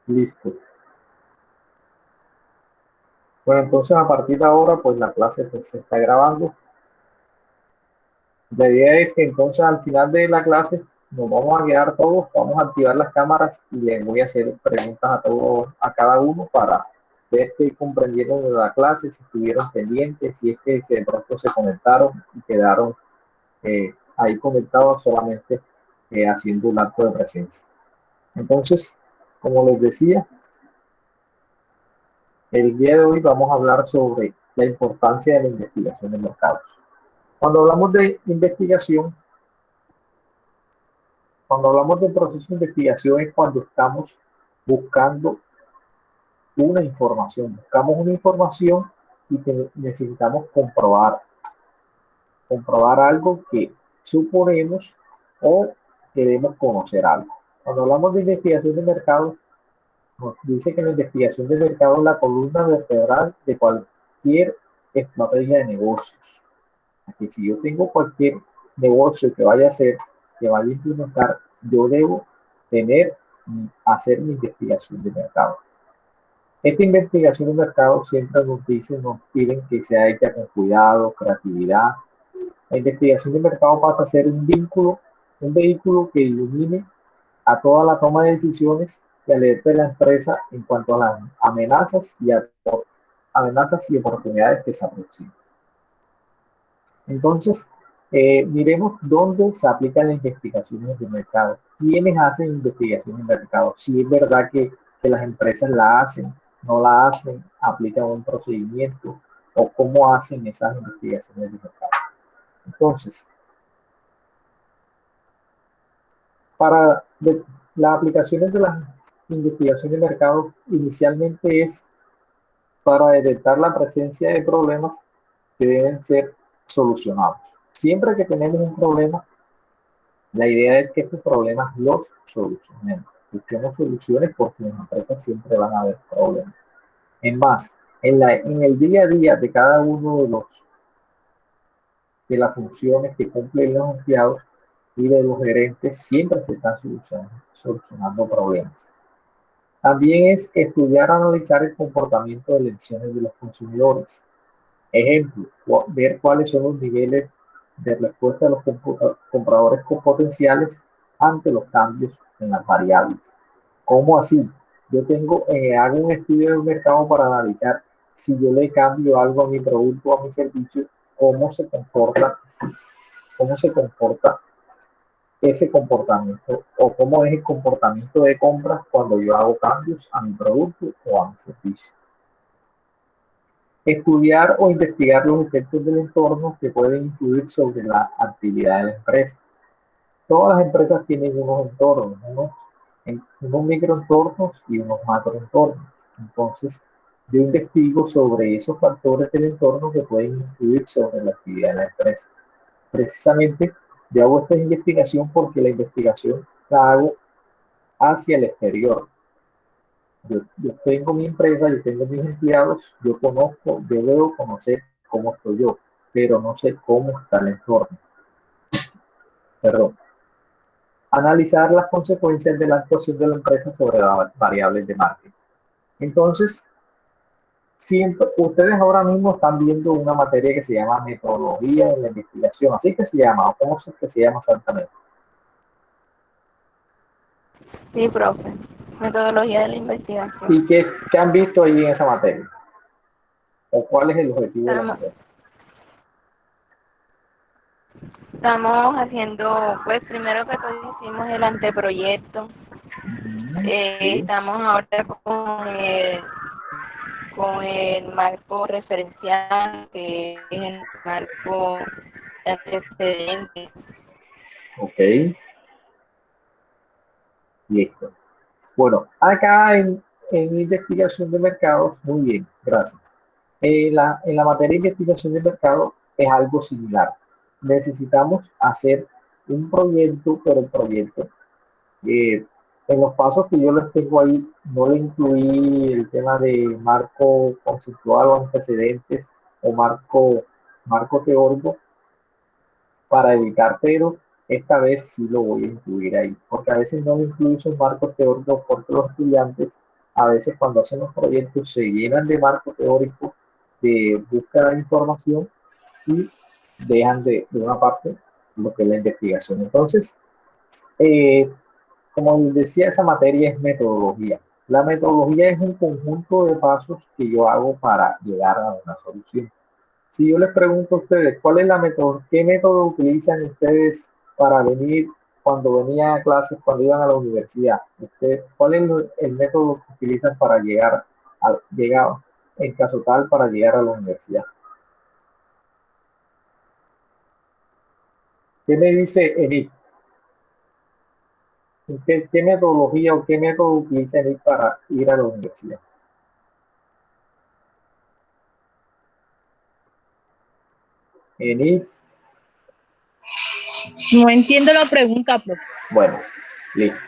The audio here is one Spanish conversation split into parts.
Listo. Bueno, entonces a partir de ahora, pues la clase pues, se está grabando. La idea es que entonces al final de la clase nos vamos a quedar todos, vamos a activar las cámaras y les voy a hacer preguntas a todos, a cada uno para ver que comprendieron de la clase, si estuvieron pendientes, si es que de pronto se conectaron y quedaron ahí conectados solamente haciendo un acto de presencia. Entonces, como les decía, el día de hoy vamos a hablar sobre la importancia de la investigación de mercados. Cuando hablamos de investigación, cuando hablamos del proceso de investigación es cuando estamos buscando buscamos una información y que necesitamos comprobar algo que suponemos o queremos conocer algo. Cuando hablamos de investigación de mercado, nos dice que la investigación de mercado es la columna vertebral de cualquier estrategia de negocios. Que si yo tengo cualquier negocio que vaya a hacer, que vaya a implementar, yo debo hacer mi investigación de mercado. Esta investigación de mercado siempre nos piden que sea hecha con cuidado, creatividad. La investigación de mercado pasa a ser un vehículo que ilumine a toda la toma de decisiones y alerte a la empresa en cuanto a las amenazas y oportunidades que se aproximan. Entonces, miremos dónde se aplican las investigaciones de mercado. ¿Quiénes hacen investigaciones de mercado? Si es verdad que las empresas la hacen, no la hacen, aplican un procedimiento o cómo hacen esas investigaciones de mercado. Entonces, para las aplicaciones de las investigaciones de mercado inicialmente es para detectar la presencia de problemas que deben ser solucionados. Siempre que tenemos un problema, la idea es que estos problemas los solucionemos. Busquemos soluciones porque en las empresas siempre van a haber problemas. Es más, en el día a día de cada uno de las funciones que cumplen los empleados y de los gerentes, siempre se están solucionando problemas. También es estudiar, analizar el comportamiento de elecciones de los consumidores. Ejemplo, ver cuáles son los niveles de respuesta de los compradores potenciales ante los cambios en las variables. ¿Cómo así? Hago un estudio del mercado para analizar si yo le cambio algo a mi producto o a mi servicio, cómo se comporta ese comportamiento o cómo es el comportamiento de compras cuando yo hago cambios a mi producto o a mi servicio. Estudiar o investigar los efectos del entorno que pueden influir sobre la actividad de la empresa. Todas las empresas tienen unos entornos, unos microentornos y unos macroentornos. Entonces, yo investigo sobre esos factores del entorno que pueden influir sobre la actividad de la empresa. Precisamente, yo hago esta investigación porque la investigación la hago hacia el exterior. Yo tengo mi empresa, yo tengo mis empleados, yo debo conocer cómo estoy yo, pero no sé cómo está el entorno. Perdón. Analizar las consecuencias de la actuación de la empresa sobre las variables de marketing. Entonces, ustedes ahora mismo están viendo una materia que se llama metodología de la investigación, así que se llama, o cómo es que se llama exactamente. Sí, profe. Metodología de la investigación. ¿Y qué han visto ahí en esa materia? ¿O cuál es el objetivo de la materia? Estamos haciendo, pues primero que todo hicimos el anteproyecto. Sí. Estamos ahora con el marco referencial, que es el marco de antecedentes. Ok. Listo. Bueno, acá en investigación de mercados, muy bien, gracias. En la materia de investigación de mercado es algo similar. Necesitamos hacer un proyecto, pero el proyecto, en los pasos que yo les tengo ahí, no le incluí el tema de marco conceptual o antecedentes o marco teórico para evitar, pero esta vez sí lo voy a incluir ahí, porque a veces no incluyo esos marcos teóricos porque los estudiantes a veces cuando hacen los proyectos se llenan de marco teórico, de búsqueda de información y dejan de una parte lo que es la investigación. Entonces, eh, como les decía, esa materia es metodología. La metodología es un conjunto de pasos que yo hago para llegar a una solución. Si yo les pregunto a ustedes, ¿cuál es la método, qué método utilizan ustedes para venir cuando venían a clases, cuando iban a la universidad? ¿Cuál es el método que utilizan para llegar en caso tal para llegar a la universidad? ¿Qué me dice Enid? ¿Qué metodología o qué método utiliza Enid para ir a la universidad? Enid, No entiendo la pregunta, profe. bueno, listo.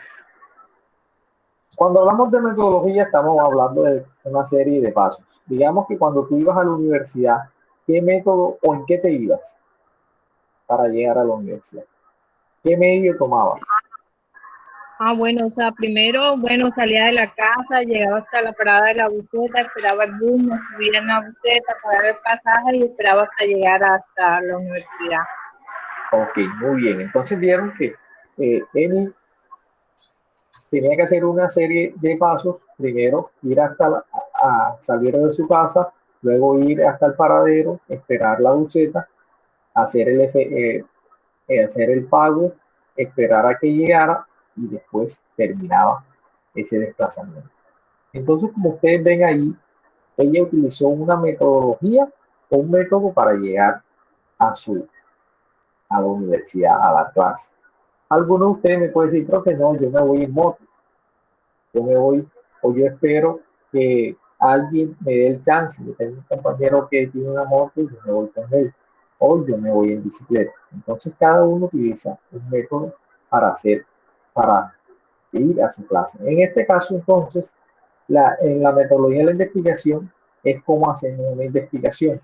Cuando hablamos de metodología, estamos hablando de una serie de pasos. Digamos que cuando tú ibas a la universidad, ¿qué método o en qué te ibas para llegar a la universidad? ¿Qué medio tomabas? Bueno, o sea, primero, bueno, salía de la casa, llegaba hasta la parada de la buseta, esperaba el bus, me subía en la buseta, pagaba el pasaje y esperaba hasta llegar hasta la universidad. Ok, muy bien. Entonces vieron que Eni tenía que hacer una serie de pasos. Primero, ir a salir de su casa, luego ir hasta el paradero, esperar la buseta, hacer hacer el pago, esperar a que llegara y después terminaba ese desplazamiento. Entonces, como ustedes ven ahí, ella utilizó una metodología o un método para llegar a la universidad, a la clase. Algunos de ustedes me pueden decir, profe, no, yo me voy en moto, yo me voy o yo espero que alguien me dé el chance. Yo tengo un compañero que tiene una moto y yo me voy con él. O yo me voy en bicicleta. Entonces cada uno utiliza un método para ir a su clase. En este caso, entonces, en la metodología de la investigación es cómo hacen una investigación.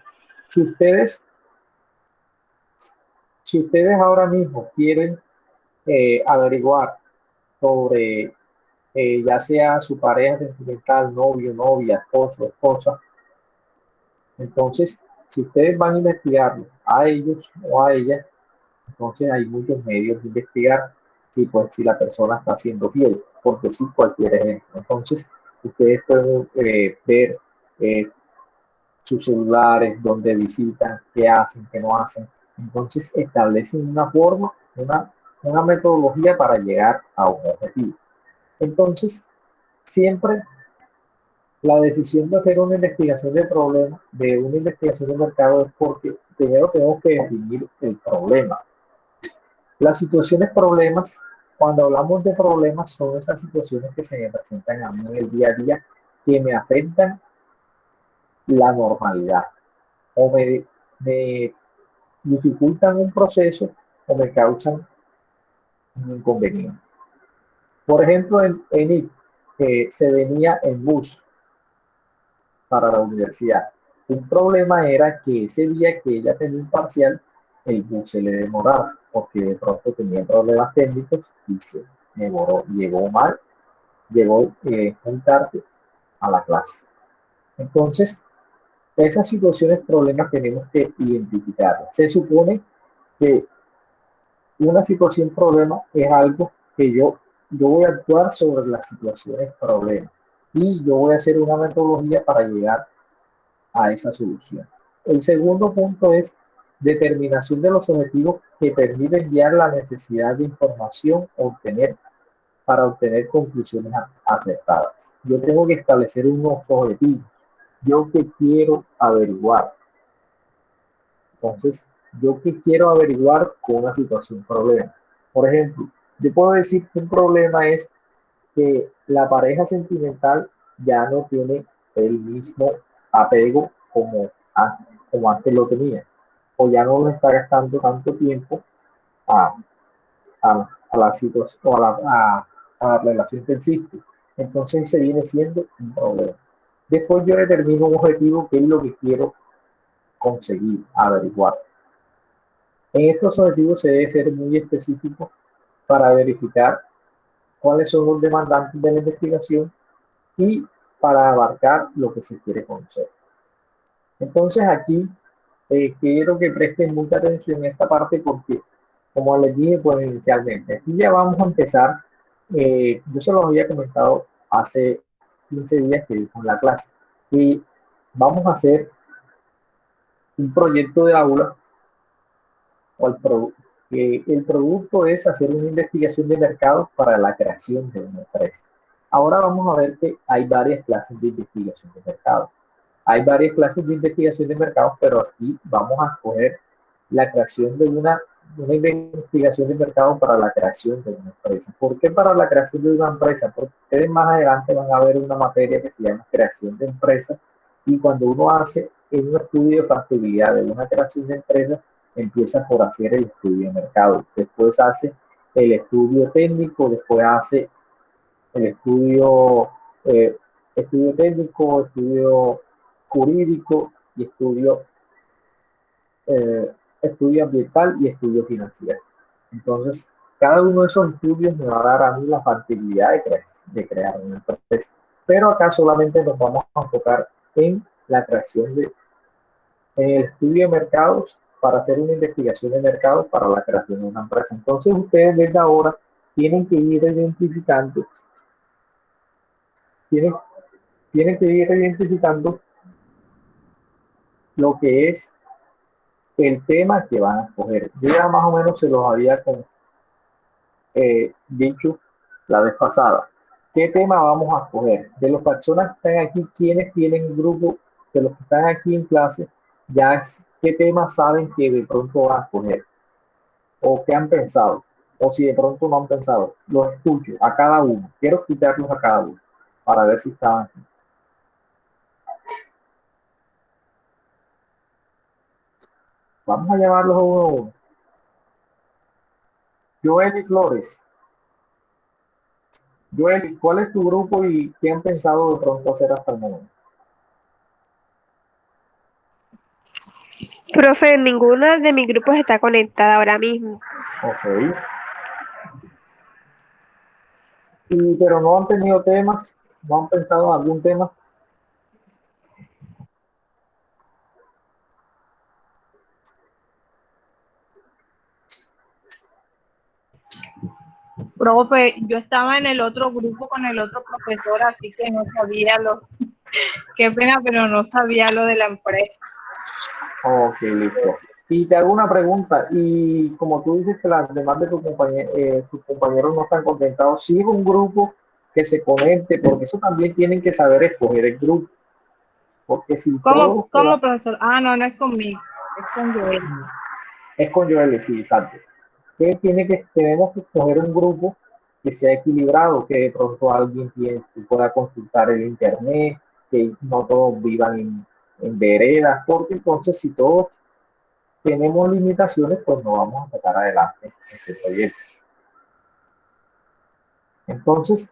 Si ustedes, si ustedes ahora mismo quieren averiguar sobre ya sea su pareja sentimental, novio, novia, esposo, esposa. Entonces, si ustedes van a investigarlo a ellos o a ellas, entonces hay muchos medios de investigar si la persona está siendo fiel, porque si cualquier ejemplo. Entonces, ustedes pueden ver eh, sus celulares, dónde visitan, qué hacen, qué no hacen. Entonces, establecen una forma, una metodología para llegar a un objetivo. Entonces, siempre la decisión de hacer una investigación de problema, de una investigación de mercado, es porque primero tenemos que definir el problema. Las situaciones problemas, cuando hablamos de problemas, son esas situaciones que se me presentan a mí en el día a día que me afectan la normalidad o me dificultan un proceso o me causan un inconveniente. Por ejemplo, en IT, se venía en bus para la universidad. Un problema era que ese día que ella tenía un parcial, el bus se le demoraba, porque de pronto tenía problemas técnicos y se demoró, llegó mal, llegó muy tarde a la clase. Entonces, esas situaciones, problemas tenemos que identificarlas. Se supone que una situación problema es algo que yo voy a actuar sobre las situaciones problema y yo voy a hacer una metodología para llegar a esa solución. El segundo punto es determinación de los objetivos que permiten guiar la necesidad de información para obtener conclusiones acertadas. Yo tengo que establecer unos objetivos. Yo que quiero averiguar. Entonces, yo que quiero averiguar con una situación problema. Por ejemplo, yo puedo decir que un problema es que la pareja sentimental ya no tiene el mismo apego como antes lo tenía, o ya no le está gastando tanto tiempo a, a la situación o a la relación que existe. Entonces se viene siendo un problema. Después yo determino un objetivo que es lo que quiero conseguir, averiguar. En estos objetivos se debe ser muy específico para verificar cuáles son los demandantes de la investigación y para abarcar lo que se quiere conocer. Entonces aquí quiero que presten mucha atención en esta parte porque, como les dije pues, inicialmente, aquí ya vamos a empezar. Yo se los había comentado hace 15 días que con la clase y vamos a hacer un proyecto de aula o el producto es hacer una investigación de mercado para la creación de una empresa. Ahora vamos a ver que hay varias clases de investigación de mercado. Hay varias clases de investigación de mercado, pero aquí vamos a escoger la creación de una investigación de mercado para la creación de una empresa. ¿Por qué para la creación de una empresa? Porque ustedes más adelante van a ver una materia que se llama creación de empresas y cuando uno hace un estudio de factibilidad de una creación de empresa, empieza por hacer el estudio de mercado. Después hace el estudio técnico, después hace el estudio técnico, estudio jurídico y estudio ambiental y estudio financiero. Entonces, cada uno de esos estudios me va a dar a mí la factibilidad de crear una empresa. Pero acá solamente nos vamos a enfocar en la creación en el estudio de mercados para hacer una investigación de mercados para la creación de una empresa. Entonces, ustedes desde ahora tienen que ir identificando, tienen, tienen que ir identificando lo que es el tema que van a escoger. Yo ya más o menos se los había dicho la vez pasada. ¿Qué tema vamos a escoger? De las personas que están aquí, ¿quiénes tienen grupo? De los que están aquí en clase, ya qué tema saben que de pronto van a escoger o qué han pensado, o si de pronto no han pensado. Los escucho a cada uno. Quiero escucharlos a cada uno para ver si estaban aquí. Vamos a llamarlos uno a uno. Joel Flores. Joel, ¿cuál es tu grupo y qué han pensado de pronto hacer hasta el momento? Profe, ninguna de mis grupos está conectada ahora mismo. Ok. Pero no han tenido temas, no han pensado en algún tema. Profe, yo estaba en el otro grupo con el otro profesor, así que no sabía qué pena, pero no sabía lo de la empresa. Ok, listo. Y te hago una pregunta, y como tú dices que las demás de tus compañeros no están contentados, si es un grupo que se conecte, porque eso también tienen que saber escoger el grupo, porque si ¿Cómo, todos profesor? Ah, no, no es conmigo, es con Joel. es con Joel, sí, exacto. Tenemos que escoger un grupo que sea equilibrado, que de pronto alguien pueda consultar el internet, que no todos vivan en veredas, porque entonces si todos tenemos limitaciones, pues no vamos a sacar adelante ese proyecto. Entonces,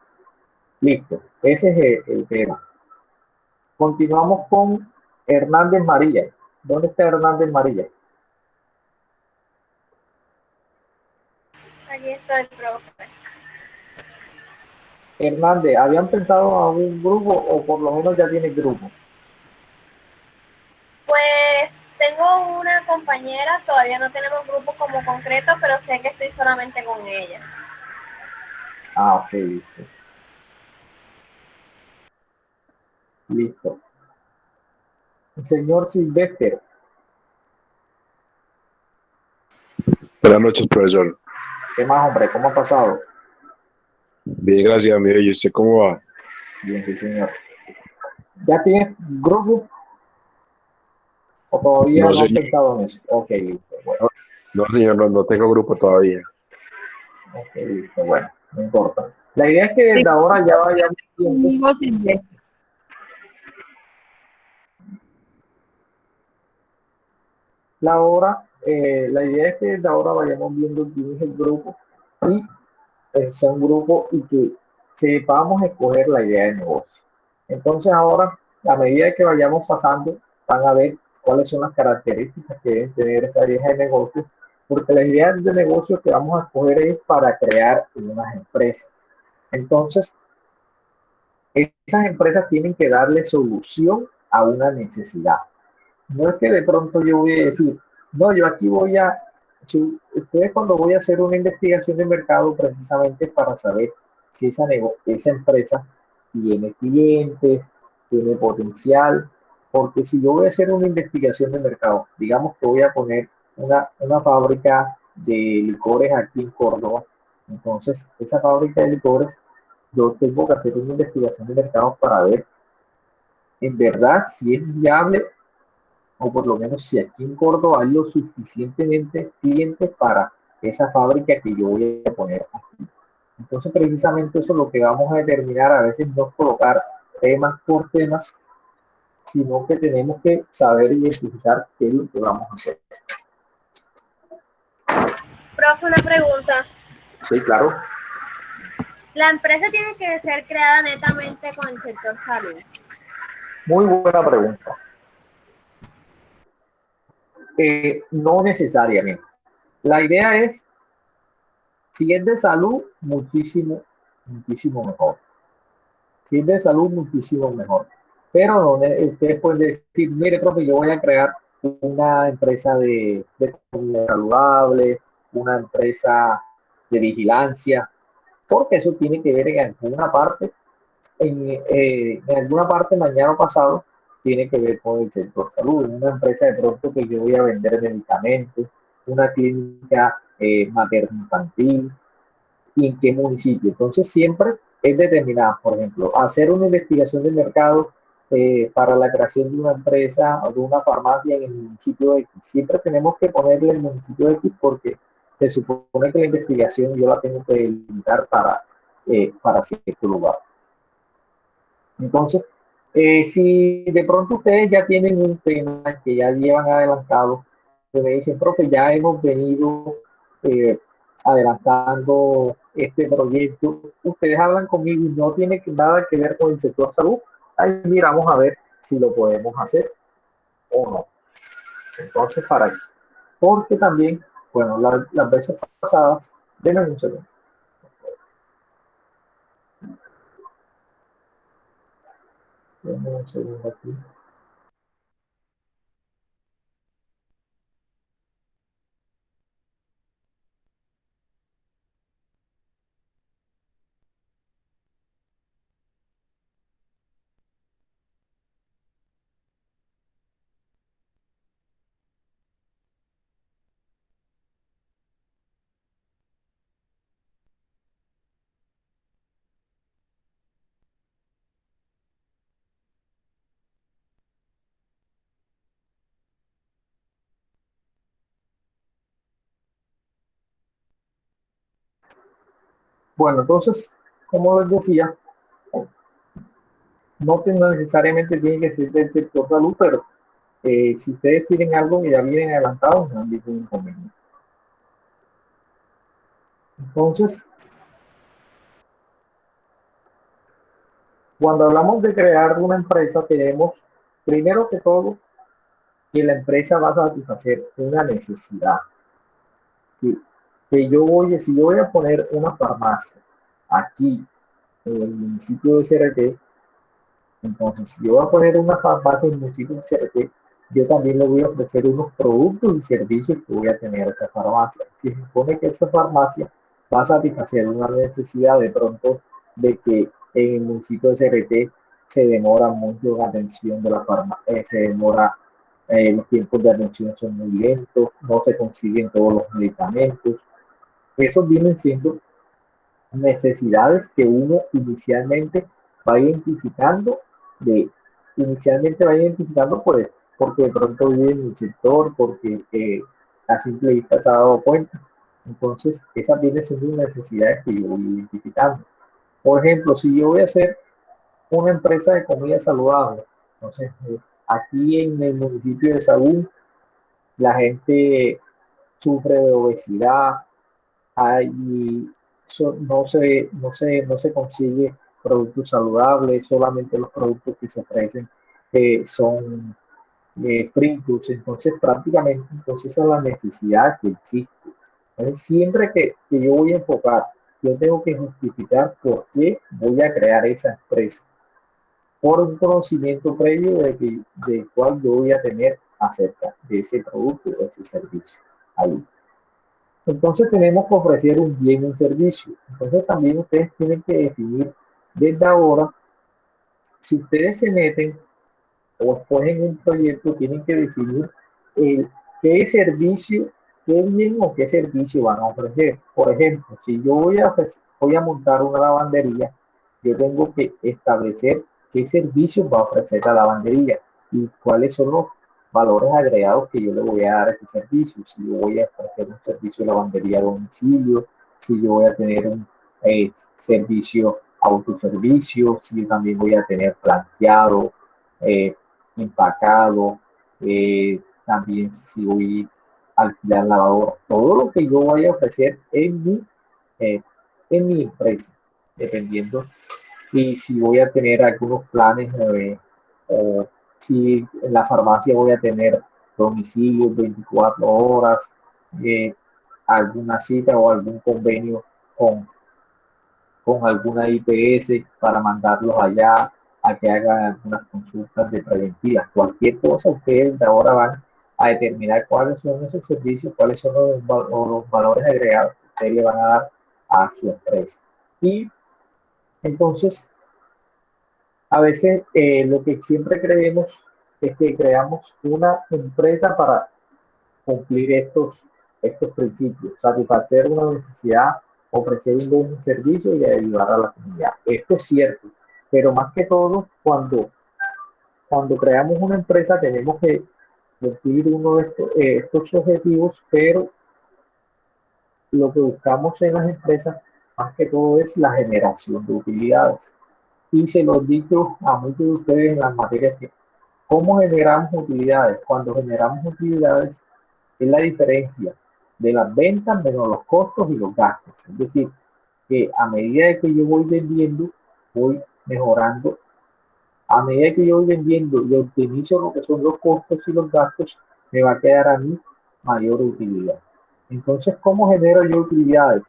listo, ese es el tema. Continuamos con Hernández María. ¿Dónde está Hernández María? Aquí estoy, profe. Hernández, ¿habían pensado en algún grupo o por lo menos ya tiene grupo? Pues tengo una compañera, todavía no tenemos grupo como concreto, pero sé que estoy solamente con ella. Ah, ok, listo. Listo. El señor Silvestre. Buenas noches, profesor. ¿Qué más, hombre? ¿Cómo ha pasado? Bien, gracias, amigo. ¿Y usted cómo va? Bien, sí, señor. ¿Ya tienes grupo o todavía No, no han señor. pensado en eso? Ok, listo. Bueno. No, señor, no tengo grupo todavía. Ok, listo. Bueno, no importa. La idea es que Sí, desde ahora ya vayamos viendo conmigo, Silvestre. la idea es que desde ahora vayamos viendo quién es el grupo y sea un grupo y que sepamos escoger la idea de negocio. Entonces ahora, a medida que vayamos pasando, van a ver cuáles son las características que deben tener esa idea de negocio, porque la idea de negocio que vamos a escoger es para crear unas empresas. Entonces, esas empresas tienen que darle solución a una necesidad. No es que de pronto yo voy a decir, no, yo aquí voy a, ustedes cuando voy a hacer una investigación de mercado precisamente para saber si esa empresa tiene clientes, tiene potencial, porque si yo voy a hacer una investigación de mercado, digamos que voy a poner una fábrica de licores aquí en Córdoba, entonces esa fábrica de licores, yo tengo que hacer una investigación de mercado para ver en verdad si es viable o por lo menos si aquí en Córdoba hay lo suficientemente clientes para esa fábrica que yo voy a poner aquí. Entonces, precisamente eso es lo que vamos a determinar. A veces no colocar temas por temas, sino que tenemos que saber identificar qué es lo que vamos a hacer. Profe, una pregunta. Sí, claro. ¿La empresa tiene que ser creada netamente con el sector salud? Muy buena pregunta. No necesariamente. La idea es, si es de salud, muchísimo, muchísimo mejor. Si es de salud, muchísimo mejor. Pero no, ustedes pueden decir, mire, profe, yo voy a crear una empresa de comida saludable, una empresa de vigilancia, porque eso tiene que ver en alguna parte mañana o pasado, tiene que ver con el sector salud. Una empresa de pronto que yo voy a vender medicamentos, una clínica materno-infantil, y en qué municipio. Entonces siempre es determinada, por ejemplo, hacer una investigación de mercado para la creación de una empresa o de una farmacia en el municipio X. Siempre tenemos que ponerle el municipio X porque se supone que la investigación yo la tengo que limitar para cierto lugar. Entonces, si de pronto ustedes ya tienen un tema que ya llevan adelantado, que me dicen, profe, ya hemos venido adelantando este proyecto, ustedes hablan conmigo y no tiene nada que ver con el sector salud, ahí miramos a ver si lo podemos hacer o no. Entonces, para qué. Porque también, bueno, las veces pasadas, denme un segundo. Denme un segundo aquí. Bueno, entonces, como les decía, no necesariamente tiene que ser del sector salud, pero si ustedes tienen algo que ya vienen adelantados, no hay ningún inconveniente. Entonces, cuando hablamos de crear una empresa, tenemos, primero que todo, que la empresa va a satisfacer una necesidad. Si yo voy a poner una farmacia aquí en el municipio de CRT, entonces si yo voy a poner una farmacia en el municipio de CRT, yo también le voy a ofrecer unos productos y servicios que voy a tener a esa farmacia. Si se supone que esa farmacia va a satisfacer una necesidad de pronto de que en el municipio de CRT se demora mucho la atención de la farmacia, se demora, los tiempos de atención son muy lentos, no se consiguen todos los medicamentos. Esos vienen siendo necesidades que uno de, inicialmente va identificando pues, porque de pronto vive en el sector, porque a simple vista se ha dado cuenta. Entonces, esas vienen siendo necesidades que yo voy identificando. Por ejemplo, si yo voy a hacer una empresa de comida saludable, entonces aquí en el municipio de Sagún, la gente sufre de obesidad, hay, no se consigue productos saludables, solamente los productos que se ofrecen son fritos, entonces prácticamente entonces esa es la necesidad que existe. Entonces, siempre que yo voy a enfocar, yo tengo que justificar por qué voy a crear esa empresa. por un conocimiento previo de cuál yo voy a tener acerca de ese producto, de ese servicio. Ahí. Entonces tenemos que ofrecer un bien, un servicio. Entonces también ustedes tienen que definir desde ahora, si ustedes se meten o escogen un proyecto, tienen que definir qué servicio, qué bien o qué servicio van a ofrecer. Por ejemplo, si yo voy a montar una lavandería, yo tengo que establecer qué servicio va a ofrecer la lavandería y cuáles son los valores agregados que yo le voy a dar a ese servicio. Si yo voy a ofrecer un servicio de lavandería a domicilio, si yo voy a tener un servicio autoservicio, si yo también voy a tener planteado, empacado, también si voy a alquilar lavadora, todo lo que yo vaya a ofrecer eh, en mi empresa, dependiendo, y si voy a tener algunos planes, o si en la farmacia voy a tener domicilio 24 horas, alguna cita o algún convenio con alguna IPS para mandarlos allá a que hagan algunas consultas de preventivas. Cualquier cosa, ustedes de ahora van a determinar cuáles son esos servicios, cuáles son los valores agregados que ustedes le van a dar a su empresa. Y entonces, a veces lo que siempre creemos es que creamos una empresa para cumplir estos principios, satisfacer una necesidad, ofrecer un buen servicio y ayudar a la comunidad. Esto es cierto, pero más que todo, cuando creamos una empresa tenemos que cumplir uno de estos objetivos, pero lo que buscamos en las empresas, más que todo, es la generación de utilidades. Y se los digo a muchos de ustedes en las materias que, ¿cómo generamos utilidades? Cuando generamos utilidades, es la diferencia de las ventas menos los costos y los gastos. Es decir, que a medida que yo voy vendiendo, voy mejorando. A medida que yo voy vendiendo y optimizo lo que son los costos y los gastos, me va a quedar a mí mayor utilidad. Entonces, ¿cómo genero yo utilidades?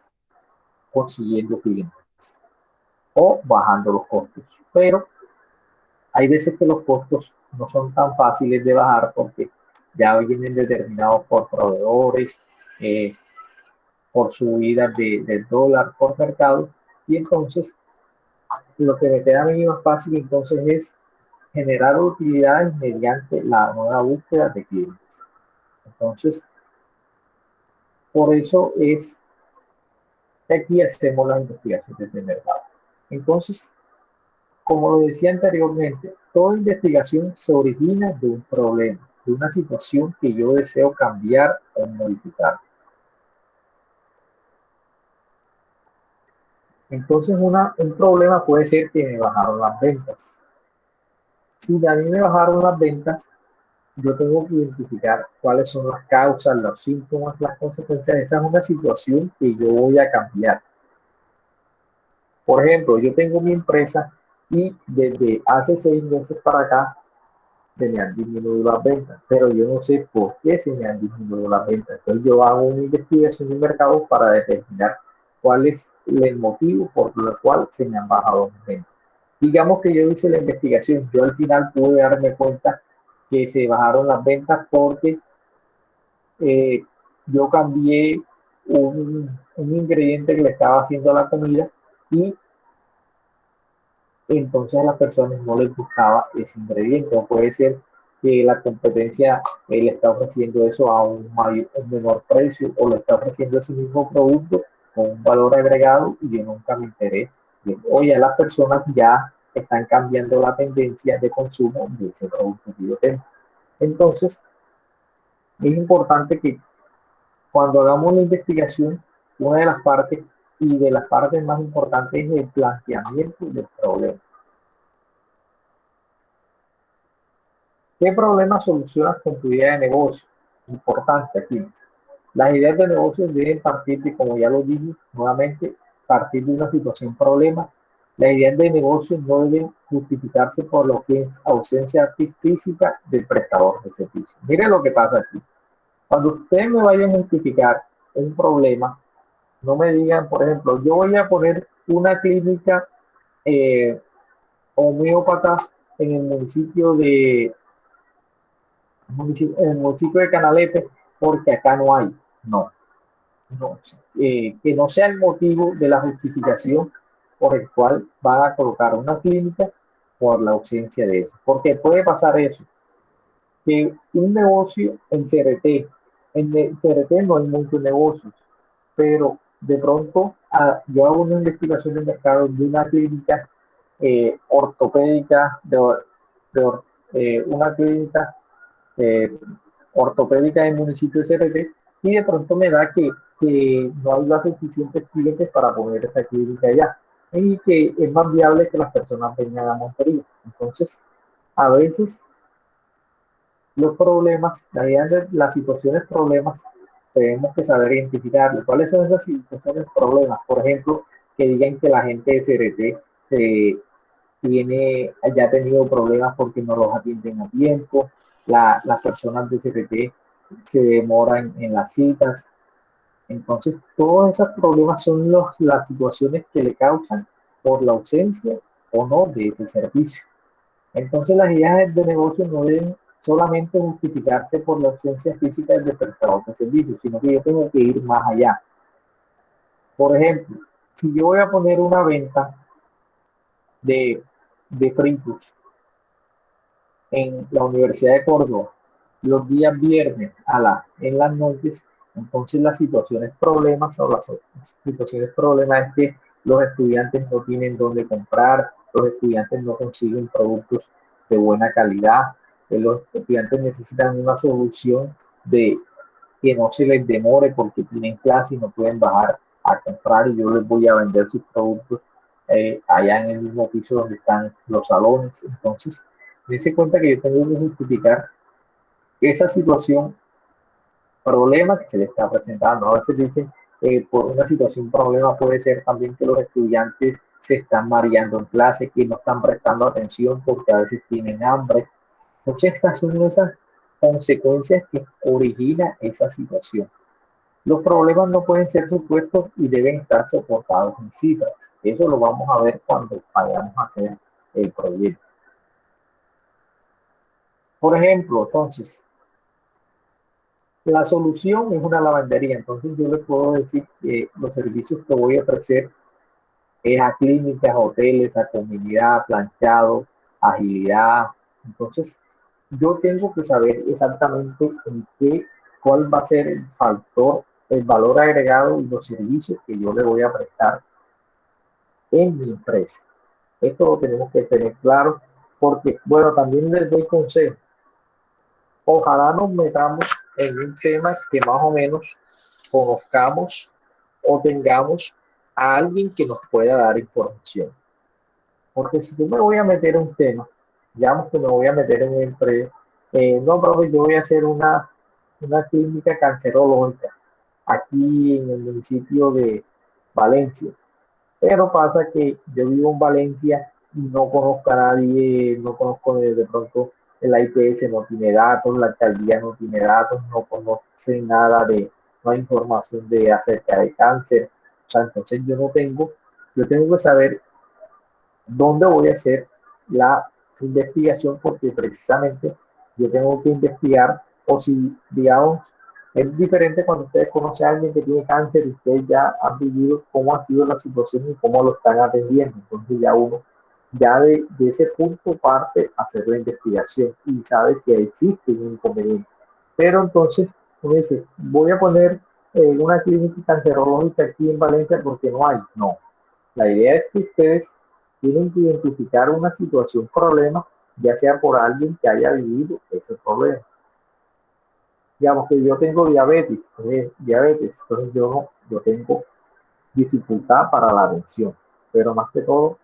Consiguiendo clientes o bajando los costos. Pero hay veces que los costos no son tan fáciles de bajar porque ya vienen determinados por proveedores, por subidas del dólar, por mercado, y entonces lo que me queda a mí más fácil entonces es generar utilidades mediante la nueva búsqueda de clientes. Entonces, por eso es que aquí hacemos las investigaciones de mercado. Entonces, como lo decía anteriormente, toda investigación se origina de un problema, de una situación que yo deseo cambiar o modificar. Entonces, un problema puede ser que me bajaron las ventas. Si a mí me bajaron las ventas, yo tengo que identificar cuáles son las causas, los síntomas, las consecuencias. Esa es una situación que yo voy a cambiar. Por ejemplo, yo tengo mi empresa y desde hace 6 meses para acá se me han disminuido las ventas, pero yo no sé por qué se me han disminuido las ventas. Entonces yo hago una investigación de mercado para determinar cuál es el motivo por el cual se me han bajado las ventas. Digamos que yo hice la investigación, yo al final pude darme cuenta que se bajaron las ventas porque yo cambié un ingrediente que le estaba haciendo a la comida y entonces a las personas no les gustaba ese ingrediente, o puede ser que la competencia le está ofreciendo eso a un menor precio o le está ofreciendo ese mismo producto con un valor agregado y yo nunca me enteré. Oye, las personas ya están cambiando la tendencia de consumo de ese producto que yo tengo. Entonces, es importante que cuando hagamos la investigación, una de las partes y de las partes más importantes es el planteamiento del problema. ¿Qué problema solucionas con tu idea de negocio? Importante aquí. Las ideas de negocio deben partir de, como ya lo dije nuevamente, partir de una situación problema. Las ideas de negocio no deben justificarse por la ausencia física del prestador de servicio. Miren lo que pasa aquí. Cuando ustedes me vayan a justificar un problema, no me digan, por ejemplo, yo voy a poner una clínica homeópata en el en el municipio de Canalete porque acá no hay. No, no, que no sea el motivo de la justificación por el cual van a colocar una clínica por la ausencia de eso. Porque puede pasar eso, que un negocio en CRT no hay muchos negocios, pero de pronto yo hago una investigación de mercado de una clínica ortopédica, una clínica eh, ortopédica del municipio de CRT, y de pronto me da que no hay los suficientes clientes para poner esa clínica allá y que es más viable que las personas vengan a Montería. Entonces, a veces los problemas, las situaciones problemas, tenemos que saber identificarlos. ¿Cuáles son esas situaciones problemas? Por ejemplo, que digan que la gente de CRT ya ha tenido problemas porque no los atienden a tiempo, las personas de CRT se demoran en las citas. Entonces, todos esos problemas son las situaciones que le causan por la ausencia o no de ese servicio. Entonces, las ideas de negocio no deben solamente justificarse por la ausencia física del prestador de servicio, sino que yo tengo que ir más allá. Por ejemplo, si yo voy a poner una venta de fritos en la Universidad de Córdoba los días viernes en las noches, entonces las situaciones problemas es que los estudiantes no tienen dónde comprar, los estudiantes no consiguen productos de buena calidad, los estudiantes necesitan una solución de que no se les demore porque tienen clase y no pueden bajar a comprar y yo les voy a vender sus productos allá en el mismo piso donde están los salones. Entonces, dense cuenta que yo tengo que justificar esa situación, problema que se le está presentando. A veces dicen, por una situación problema puede ser también que los estudiantes se están mareando en clase, que no están prestando atención porque a veces tienen hambre. Entonces, estas son esas consecuencias que origina esa situación. Los problemas no pueden ser supuestos y deben estar soportados en cifras. Eso lo vamos a ver cuando vayamos a hacer el proyecto. Por ejemplo, entonces, la solución es una lavandería. Entonces, yo les puedo decir que los servicios que voy a ofrecer es a clínicas, hoteles, a comunidad, planchado, agilidad. Entonces, yo tengo que saber exactamente cuál va a ser el factor, el valor agregado y los servicios que yo le voy a prestar en mi empresa. Esto lo tenemos que tener claro porque, bueno, también les doy consejo. Ojalá nos metamos en un tema que más o menos conozcamos o tengamos a alguien que nos pueda dar información. Porque si yo me voy a meter en un tema, digamos que me voy a meter en una empresa, no, profe, yo voy a hacer una clínica cancerológica aquí en el municipio de Valencia. Pero pasa que yo vivo en Valencia y no conozco a nadie, no conozco de pronto el IPS no tiene datos, la alcaldía no tiene datos, no conoce nada no hay información acerca de cáncer. O sea, entonces yo tengo que saber dónde voy a hacer la investigación porque precisamente yo tengo que investigar o si, digamos, es diferente cuando ustedes conocen a alguien que tiene cáncer y ustedes ya han vivido cómo ha sido la situación y cómo lo están atendiendo. Entonces ya uno, ya de ese punto parte a hacer la investigación y sabe que existe un inconveniente. Pero entonces uno dice, voy a poner una clínica cancerológica aquí en Valencia porque no hay. No. La idea es que ustedes tienen que identificar una situación, problema, ya sea por alguien que haya vivido ese problema. Digamos que yo tengo diabetes, entonces yo tengo dificultad para la atención, pero más que todo,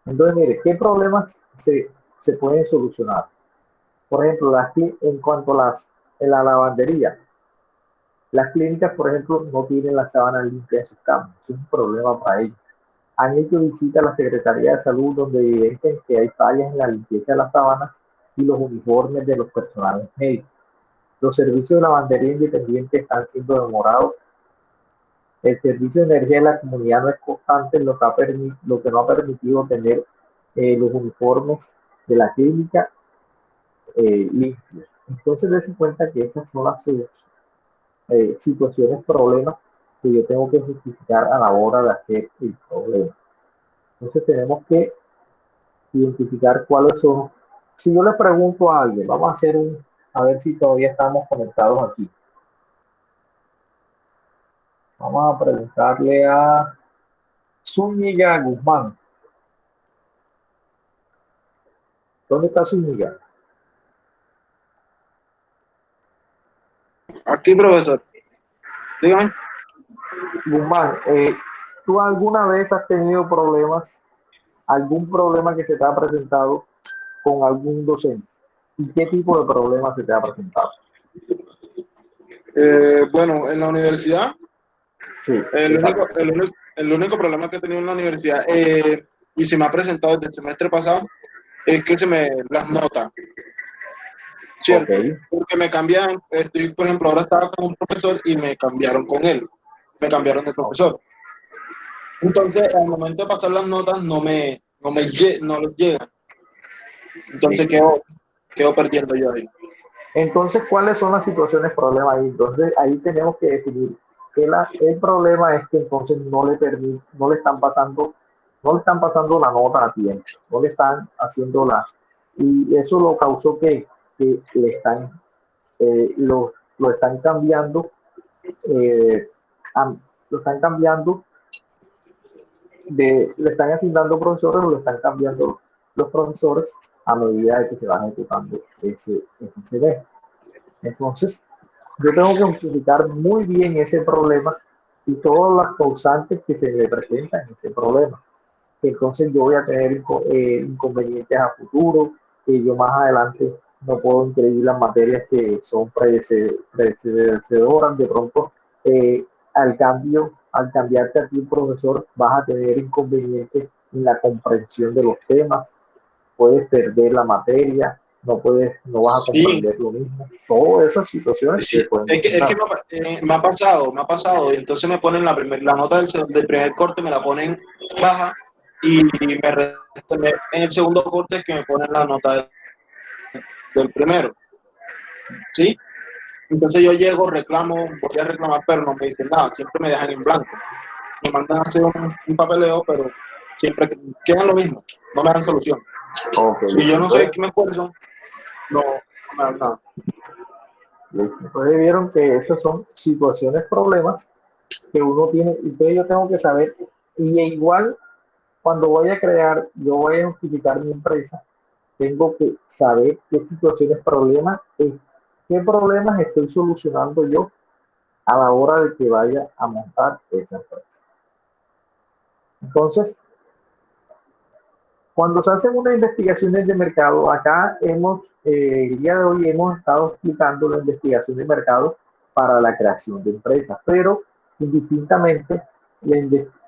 entonces mire, ¿qué problemas se pueden solucionar? Por ejemplo, en cuanto a en la lavandería, las clínicas, por ejemplo, no tienen las sábanas limpias en sus camas, es un problema para ellos. Han hecho visita a la Secretaría de Salud donde evidencian que hay fallas en la limpieza de las sábanas y los uniformes de los personales médicos. Los servicios de lavandería independiente están siendo demorados. El servicio de energía de la comunidad no es constante, lo que no ha permitido tener los uniformes de la clínica limpios. Entonces, dése cuenta que esas son las situaciones, problemas que yo tengo que justificar a la hora de hacer el problema. Entonces, tenemos que identificar cuáles son. Si yo le pregunto a alguien, vamos a hacer a ver si todavía estamos conectados aquí. Vamos a preguntarle a Zúñiga Guzmán. ¿Dónde está Zúñiga? Aquí, profesor. Dígame. Guzmán, ¿tú alguna vez has tenido problemas, algún problema que se te ha presentado con algún docente? ¿Y qué tipo de problema se te ha presentado? Bueno, en la universidad, Sí, el único problema que he tenido en la universidad, y se me ha presentado desde el semestre pasado, es que las notas, ¿cierto? Okay. Porque me cambian, por ejemplo, ahora estaba con un profesor y me cambiaron con él, me cambiaron de profesor. Entonces, al momento de pasar las notas, no les llegan. Entonces, quedo perdiendo yo ahí. Entonces, ¿cuáles son las situaciones problemas ahí? Entonces, ahí tenemos que definir que el problema es que entonces no le están pasando la nota a tiempo, no le están haciendo y eso lo causó que le están, lo están cambiando, lo están cambiando, le están asignando profesores o le están cambiando los profesores a medida de que se va ejecutando ese semestre. Entonces, yo tengo que justificar muy bien ese problema y todas las causantes que se le presentan en ese problema. Entonces, yo voy a tener inconvenientes a futuro, que yo más adelante no puedo inscribir las materias que son predecedoras. De pronto, al cambiarte a ti, profesor, vas a tener inconvenientes en la comprensión de los temas, puedes perder la materia, no vas a comprender lo mismo. Todas esas situaciones sí, que pueden es que me ha pasado, y entonces me ponen la nota del primer corte, me la ponen baja, y en el segundo corte es que me ponen la nota del primero, ¿sí? Entonces yo llego, voy a reclamar, pero no me dicen nada, siempre me dejan en blanco. Me mandan a hacer un papeleo, pero siempre quedan lo mismo, no me dan solución. Okay, si yo no sé qué me esfuerzo, no me dan nada. Entonces vieron que esas son situaciones, problemas que uno tiene, entonces yo tengo que saber, y igual cuando voy a crear, yo voy a justificar mi empresa, tengo que saber qué situaciones, qué problemas estoy solucionando yo a la hora de que vaya a montar esa empresa. Entonces, cuando se hacen unas investigaciones de mercado, acá el día de hoy hemos estado explicando la investigación de mercado para la creación de empresas, pero indistintamente la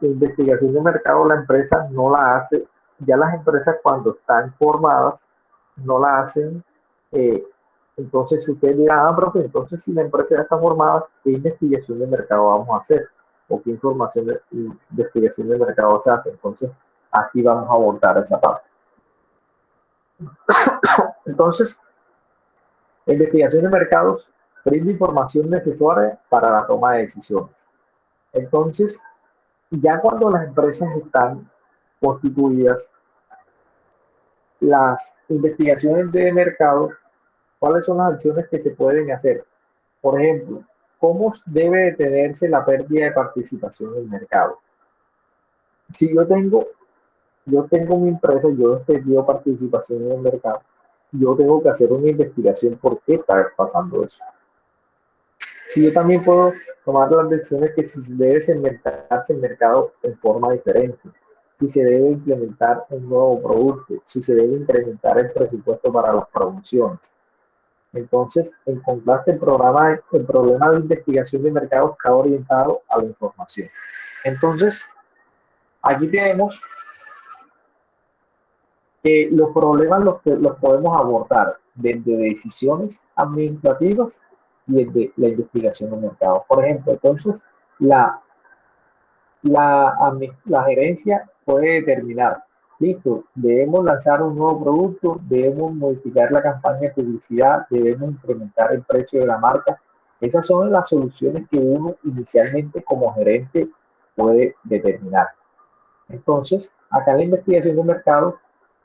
investigación de mercado la empresa no la hace, ya las empresas cuando están formadas no la hacen, entonces si usted dirá, profe, entonces si la empresa ya está formada, ¿qué investigación de mercado vamos a hacer? ¿O qué investigación de mercado se hace? Entonces, aquí vamos a abordar esa parte. Entonces, la investigación de mercados brinda información necesaria para la toma de decisiones. Entonces, ya cuando las empresas están constituidas, las investigaciones de mercado, ¿cuáles son las acciones que se pueden hacer? Por ejemplo, ¿cómo debe detenerse la pérdida de participación en el mercado? Si yo tengo mi empresa, yo he perdido participación en el mercado, yo tengo que hacer una investigación por qué está pasando eso. Si yo también puedo tomar las decisiones que si debe segmentarse el mercado en forma diferente, si se debe implementar un nuevo producto, si se debe incrementar el presupuesto para las promociones. Entonces, en contraste, el problema de investigación de mercado está orientado a la información. Entonces, aquí tenemos que los problemas los podemos abordar desde decisiones administrativas y desde la investigación de mercado. Por ejemplo, entonces, la gerencia puede determinar Listo, debemos lanzar un nuevo producto, debemos modificar la campaña de publicidad, debemos incrementar el precio de la marca. Esas son las soluciones que uno inicialmente como gerente puede determinar. Entonces, acá en la investigación de mercado,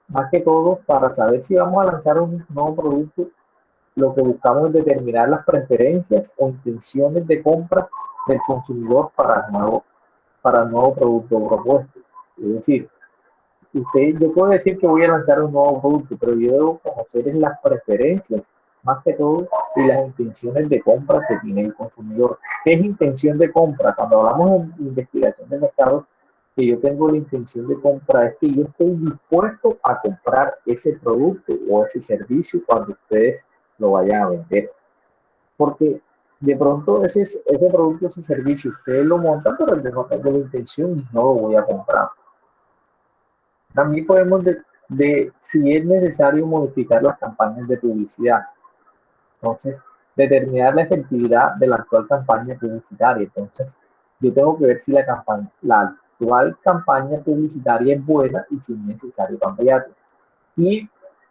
más que todo, para saber si vamos a lanzar un nuevo producto, lo que buscamos es determinar las preferencias o intenciones de compra del consumidor para el nuevo producto propuesto. Es decir, yo puedo decir que voy a lanzar un nuevo producto, pero yo debo conocer las preferencias, más que todo, y las intenciones de compra que tiene el consumidor. ¿Qué es intención de compra? Cuando hablamos de investigación de mercado, que yo tengo la intención de compra es que yo estoy dispuesto a comprar ese producto o ese servicio cuando ustedes lo vayan a vender. Porque de pronto ese producto, ese servicio, ustedes lo montan, pero yo no tengo la intención y no lo voy a comprar. También podemos si es necesario modificar las campañas de publicidad. Entonces, determinar la efectividad de la actual campaña publicitaria. Entonces, yo tengo que ver si la actual campaña publicitaria es buena y si es necesario cambiarla. Y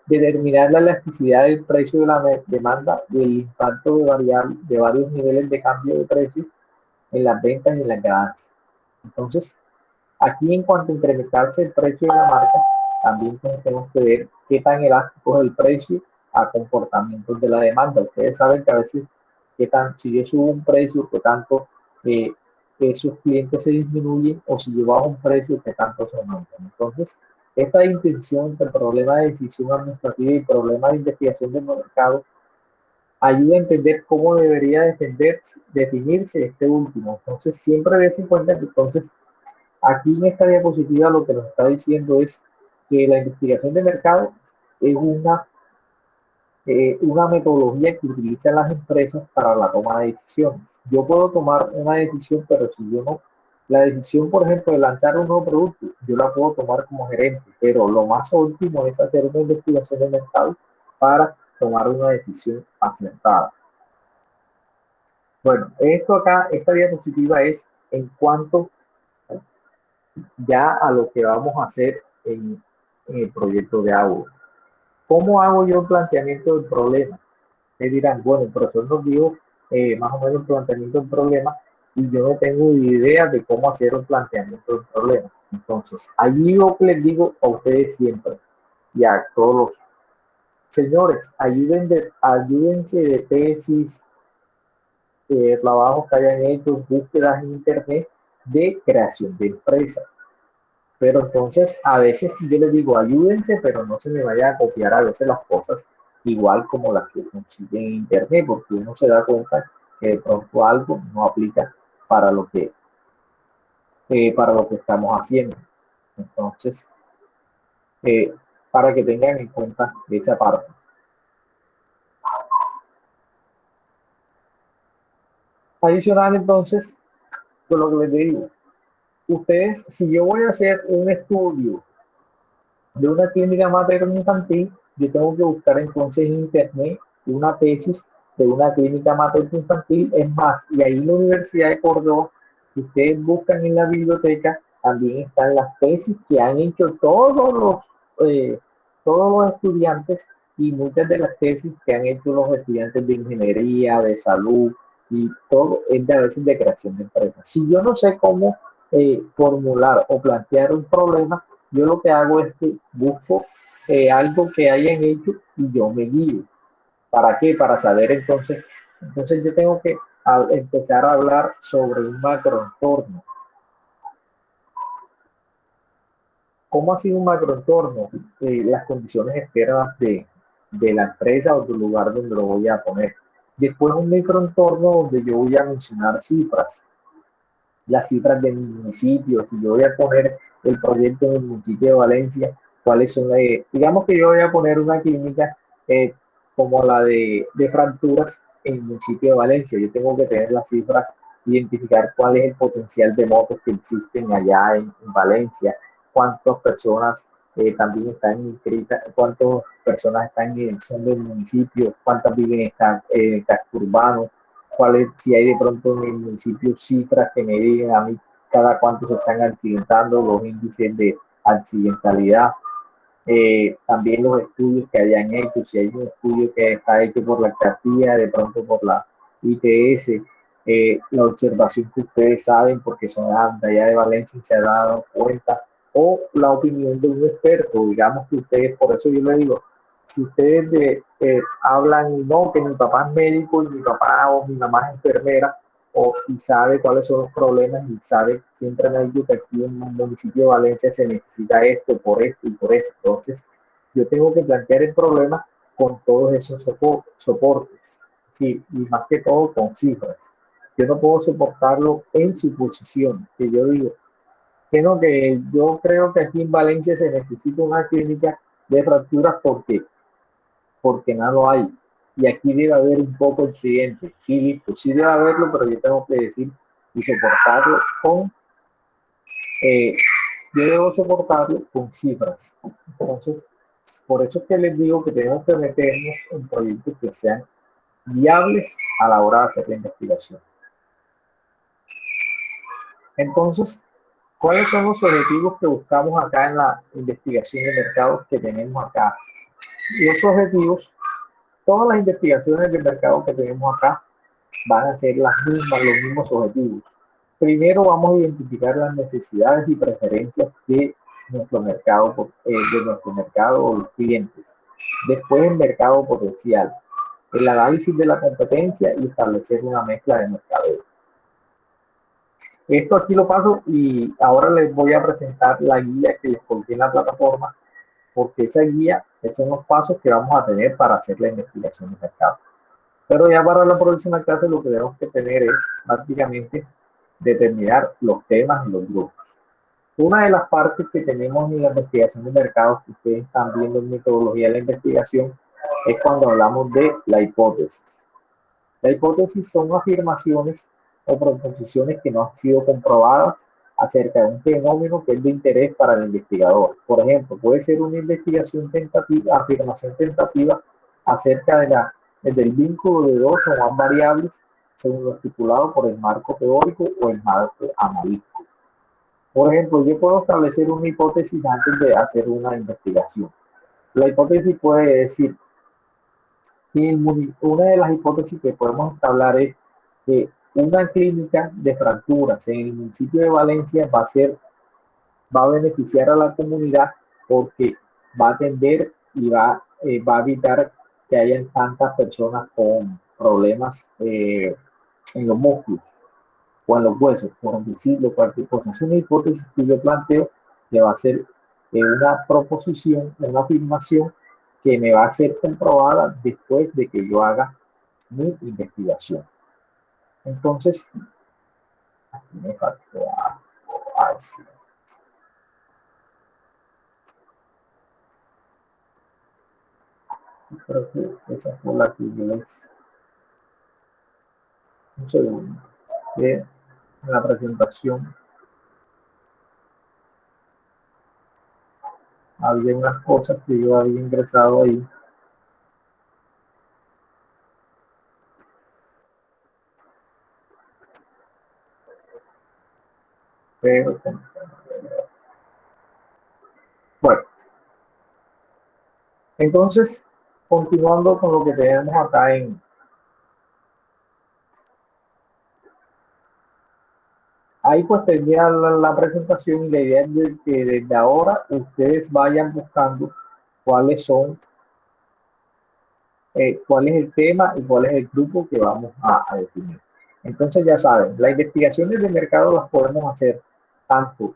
determinar la elasticidad del precio de la demanda y el impacto de varios niveles de cambio de precios en las ventas y en las ganancias. Entonces, aquí en cuanto a incrementarse el precio de la marca, también tenemos que ver qué tan elástico es el precio a comportamientos de la demanda. Ustedes saben que a veces, si yo subo un precio, qué tanto esos clientes se disminuyen, o si yo bajo un precio, qué tanto se aumentan. Entonces, esta distinción entre problema de decisión administrativa y problema de investigación del mercado ayuda a entender cómo debería definirse este último. Entonces, siempre des en cuenta que entonces aquí en esta diapositiva lo que nos está diciendo es que la investigación de mercado es una metodología que utilizan las empresas para la toma de decisiones. Yo puedo tomar una decisión, pero si yo no, la decisión, por ejemplo, de lanzar un nuevo producto, yo la puedo tomar como gerente, pero lo más óptimo es hacer una investigación de mercado para tomar una decisión acertada. Bueno, esto acá, esta diapositiva es en cuanto ya a lo que vamos a hacer en el proyecto de aula. ¿Cómo hago yo el planteamiento del problema? Me dirán, bueno, el profesor nos dijo más o menos el planteamiento del problema y yo no tengo idea de cómo hacer un planteamiento del problema. Entonces, allí yo les digo a ustedes siempre y a todos los señores, ayúdense de tesis, trabajos que hayan hecho, búsquedas en internet de creación de empresas. Pero entonces a veces yo les digo, ayúdense, pero no se me vaya a copiar a veces las cosas igual como las que consiguen en internet, porque uno se da cuenta que de pronto algo no aplica para lo que estamos haciendo. Entonces, para que tengan en cuenta esa parte. Adicional, entonces, por lo que les digo, ustedes, si yo voy a hacer un estudio de una clínica materno-infantil, yo tengo que buscar entonces en internet una tesis de una clínica materno-infantil. Es más, y ahí en la Universidad de Córdoba, si ustedes buscan en la biblioteca, también están las tesis que han hecho todos los estudiantes, y muchas de las tesis que han hecho los estudiantes de ingeniería, de salud, y todo es a veces de creación de empresas. Si yo no sé cómo formular o plantear un problema, yo lo que hago es que busco algo que hayan hecho y yo me guío. ¿Para qué? Para saber entonces yo tengo que empezar a hablar sobre un macroentorno. ¿Cómo ha sido un macroentorno? Las condiciones externas de la empresa o del lugar donde lo voy a poner. Después un microentorno donde yo voy a mencionar cifras. Las cifras de mi municipio, si yo voy a poner el proyecto en el municipio de Valencia, cuáles son, digamos que yo voy a poner una clínica como la de fracturas en el municipio de Valencia, yo tengo que tener las cifras, identificar cuál es el potencial de motos que existen allá en Valencia, cuántas personas también están inscritas, cuántas personas están en el son del municipio, cuántas viven en el casco urbano, si hay de pronto en el municipio cifras que me digan a mí cada cuánto se están accidentando, los índices de accidentalidad, también los estudios que hayan hecho, si hay un estudio que está hecho por la cartilla, de pronto por la ITS, la observación que ustedes saben porque son de allá de Valencia y se han dado cuenta, o la opinión de un experto, digamos que ustedes, por eso yo les digo, si ustedes hablan, no, que mi papá es médico y mi papá o mi mamá es enfermera, y sabe cuáles son los problemas y sabe, siempre me ha dicho que aquí en el municipio de Valencia se necesita esto, por esto y por esto. Entonces, yo tengo que plantear el problema con todos esos soportes, sí, y más que todo con cifras. Yo no puedo soportarlo en su posición, que yo digo, que yo creo que aquí en Valencia se necesita una clínica de fracturas porque no lo hay. Y aquí debe haber un poco accidente. Sí, listo, sí debe haberlo, pero yo tengo que decir y soportarlo yo debo soportarlo con cifras. Entonces, por eso es que les digo que tenemos que meternos en proyectos que sean viables a la hora de hacer la investigación. Entonces, ¿cuáles son los objetivos que buscamos acá en la investigación de mercados que tenemos acá? Los objetivos, todas las investigaciones de mercado que tenemos acá van a ser las mismas, los mismos objetivos. Primero vamos a identificar las necesidades y preferencias de nuestro mercado o los clientes. Después el mercado potencial, el análisis de la competencia y establecer una mezcla de mercadeo. Esto aquí lo paso y ahora les voy a presentar la guía que les coloqué en la plataforma, porque esa guía, esos son los pasos que vamos a tener para hacer la investigación de mercado. Pero ya para la próxima clase lo que tenemos que tener es prácticamente determinar los temas y los grupos. Una de las partes que tenemos en la investigación de mercados que ustedes están viendo en metodología de la investigación es cuando hablamos de la hipótesis. La hipótesis son afirmaciones o proposiciones que no han sido comprobadas acerca de un fenómeno que es de interés para el investigador. Por ejemplo, puede ser una investigación tentativa, afirmación tentativa acerca del vínculo de dos o más variables según lo estipulado por el marco teórico o el marco analítico. Por ejemplo, yo puedo establecer una hipótesis antes de hacer una investigación. La hipótesis puede decir, una de las hipótesis que podemos establecer es que una clínica de fracturas en el municipio de Valencia va a beneficiar a la comunidad porque va a atender y va a evitar que hayan tantas personas con problemas en los músculos o en los huesos, por decirlo cualquier cosa. Es una hipótesis que yo planteo que va a ser una proposición, una afirmación que me va a ser comprobada después de que yo haga mi investigación. Entonces, aquí me faltó algo así. Creo que esa fue la que yo les... Un segundo. En la presentación había unas cosas que yo había ingresado ahí. Pero, bueno, entonces, continuando con lo que tenemos acá ahí pues tendría la presentación y la idea es de que desde ahora ustedes vayan buscando cuáles son, cuál es el tema y cuál es el grupo que vamos a definir. Entonces ya saben, las investigaciones de mercado las podemos hacer tanto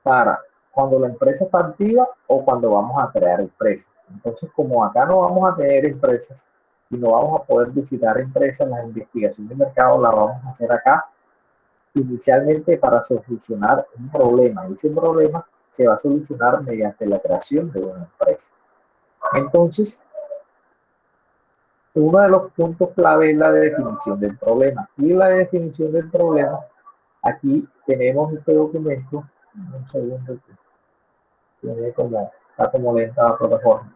para cuando la empresa está activa o cuando vamos a crear empresas. Entonces, como acá no vamos a tener empresas y no vamos a poder visitar empresas, la investigación de mercado la vamos a hacer acá inicialmente para solucionar un problema. Y ese problema se va a solucionar mediante la creación de una empresa. Entonces, uno de los puntos clave es la definición del problema. Y la definición del problema, aquí tenemos este documento. Un segundo, está como lenta la plataforma.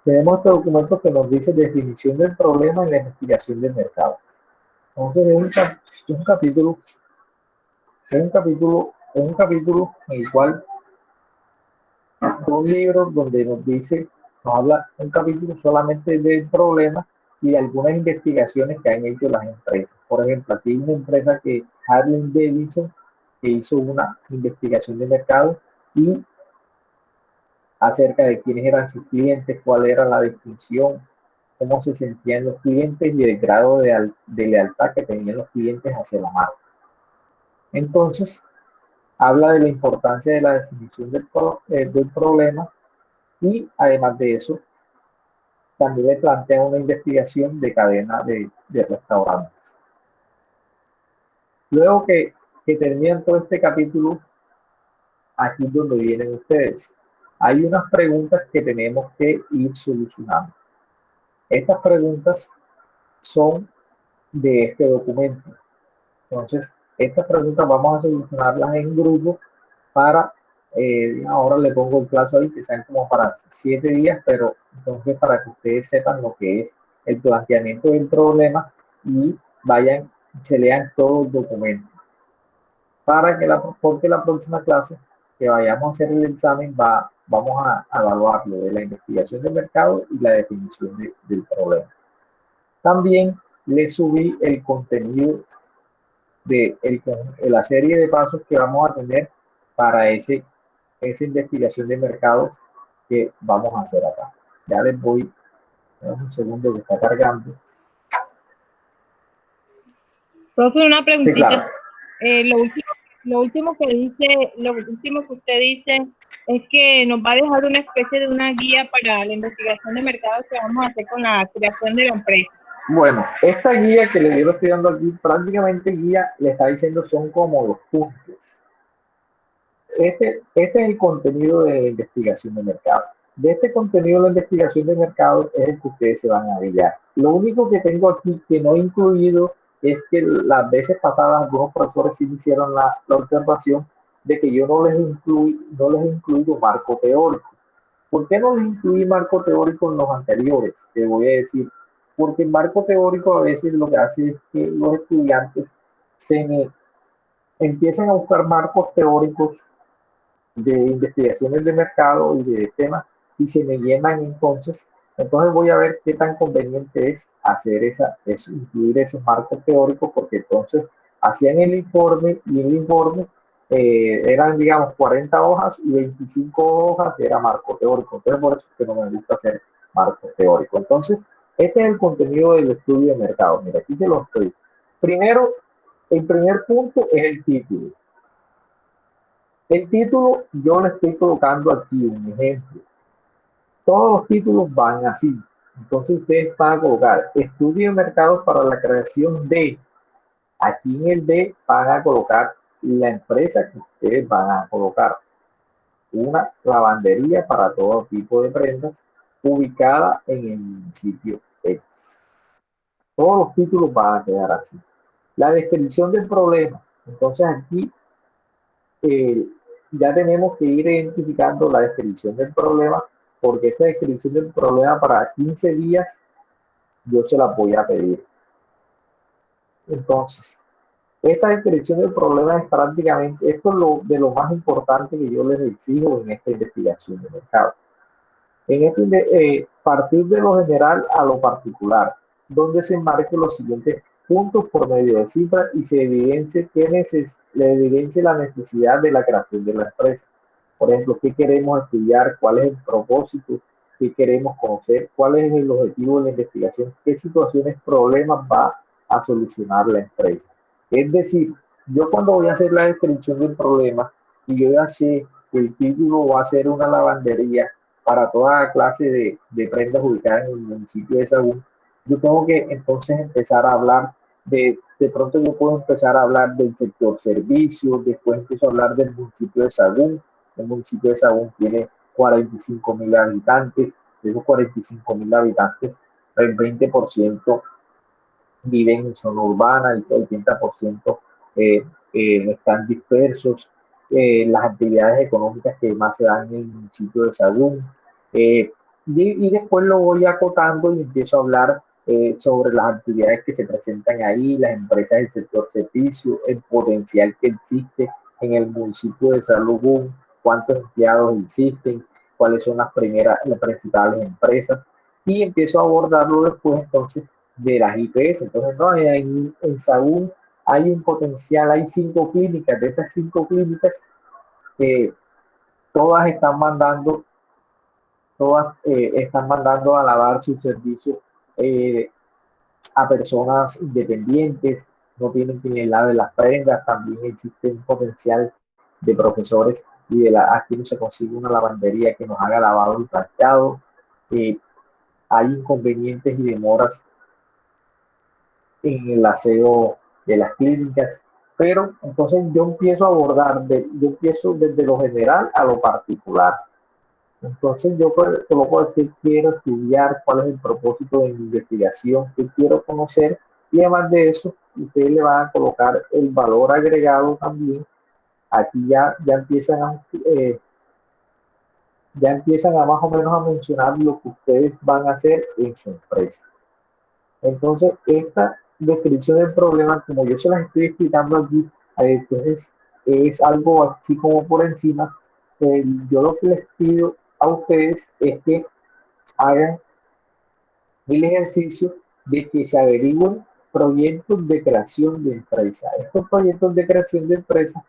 Tenemos este documento que nos dice definición del problema en la investigación del mercado. Entonces es un capítulo en el cual un libro donde nos habla un capítulo solamente del problema y de algunas investigaciones que han hecho las empresas. Por ejemplo, aquí hay una empresa que Harley Davidson, que hizo una investigación de mercado y acerca de quiénes eran sus clientes, cuál era la distinción, cómo se sentían los clientes y el grado de lealtad que tenían los clientes hacia la marca. Entonces, habla de la importancia de la definición del problema y además de eso, también le plantea una investigación de cadena de restaurantes. Luego que terminan todo este capítulo, aquí es donde vienen ustedes. Hay unas preguntas que tenemos que ir solucionando. Estas preguntas son de este documento. Entonces, estas preguntas vamos a solucionarlas en grupo para, ahora le pongo el plazo ahí, que sean como para 7 días, pero entonces para que ustedes sepan lo que es el planteamiento del problema y vayan, se lean todo el documento. Porque la próxima clase que vayamos a hacer el examen vamos a evaluarlo de la investigación de mercado y la definición del problema. También le subí el contenido de la serie de pasos que vamos a tener para esa investigación de mercados que vamos a hacer acá. Ya les voy, un segundo que está cargando. Profe, una preguntita. Sí, claro. Lo último que usted dice es que nos va a dejar una especie de una guía para la investigación de mercados que vamos a hacer con la creación de la empresa. Bueno, esta guía que yo le estoy dando aquí, prácticamente guía, le está diciendo son como los puntos. Este es el contenido de la investigación de mercado. De este contenido de la investigación de mercado es el que ustedes se van a guiar. Lo único que tengo aquí que no he incluido es que las veces pasadas algunos profesores sí hicieron la observación de que yo no les incluido marco teórico. ¿Por qué no les incluí marco teórico en los anteriores? Te voy a decir, porque el marco teórico a veces lo que hace es que los estudiantes empiezan a buscar marcos teóricos de investigaciones de mercado y de temas y se me llenan entonces voy a ver qué tan conveniente es hacer incluir esos marcos teóricos, porque entonces hacían el informe y el informe eran, digamos, 40 hojas y 25 hojas era marco teórico. Entonces, por eso es que no me gusta hacer marco teórico. Entonces, este es el contenido del estudio de mercado. Mira, aquí se lo estoy. Primero, el primer punto es el título. El título yo le estoy colocando aquí un ejemplo. Todos los títulos van así. Entonces ustedes van a colocar estudio de mercados para la creación de. Aquí en el D van a colocar la empresa que ustedes van a colocar. Una lavandería para todo tipo de prendas ubicada en el municipio X. Todos los títulos van a quedar así. La descripción del problema. Entonces aquí ya tenemos que ir identificando la descripción del problema, porque esta descripción del problema para 15 días yo se la voy a pedir. Entonces, esta descripción del problema es prácticamente, esto es de lo más importante que yo les exijo en esta investigación de mercado. Partir de lo general a lo particular, donde se enmarquen los siguientes puntos por medio de cifras y se evidencie la necesidad de la creación de la empresa. Por ejemplo, ¿qué queremos estudiar? ¿Cuál es el propósito? ¿Qué queremos conocer? ¿Cuál es el objetivo de la investigación? ¿Qué situaciones, problemas va a solucionar la empresa? Es decir, yo cuando voy a hacer la descripción del problema y yo ya sé que el título va a ser una lavandería para toda clase de prendas ubicadas en el municipio de Sagún, yo tengo que entonces empezar a hablar de pronto yo puedo empezar a hablar del sector servicios, después empiezo a hablar del municipio de Sagún. El municipio de Sagún tiene 45.000 habitantes, de esos 45.000 habitantes, el 20% viven en zona urbana, el 80% están dispersos. Las actividades económicas que más se dan en el municipio de Sagún. Y después lo voy acotando y empiezo a hablar sobre las actividades que se presentan ahí, las empresas del sector servicio, el potencial que existe en el municipio de Sagún, cuántos empleados existen, cuáles son las principales empresas, y empiezo a abordarlo después entonces de las IPS. Entonces, no, en Sagún hay un potencial, hay 5 clínicas, de esas 5 clínicas, todas están mandando a lavar sus servicios a personas independientes, no tienen quien les lave las prendas. También existe un potencial de profesores y aquí no se consigue una lavandería que nos haga lavado y planchado. Hay inconvenientes y demoras en el aseo de las clínicas, pero entonces yo empiezo desde lo general a lo particular. Entonces yo coloco qué quiero estudiar, cuál es el propósito de mi investigación, qué quiero conocer, y además de eso, ustedes le van a colocar el valor agregado también. Aquí ya empiezan a más o menos a mencionar lo que ustedes van a hacer en su empresa. Entonces, esta descripción del problema, como yo se las estoy explicando aquí, entonces es algo así como por encima. Yo lo que les pido a ustedes es que hagan el ejercicio de que se averigüen proyectos de creación de empresa. Estos proyectos de creación de empresa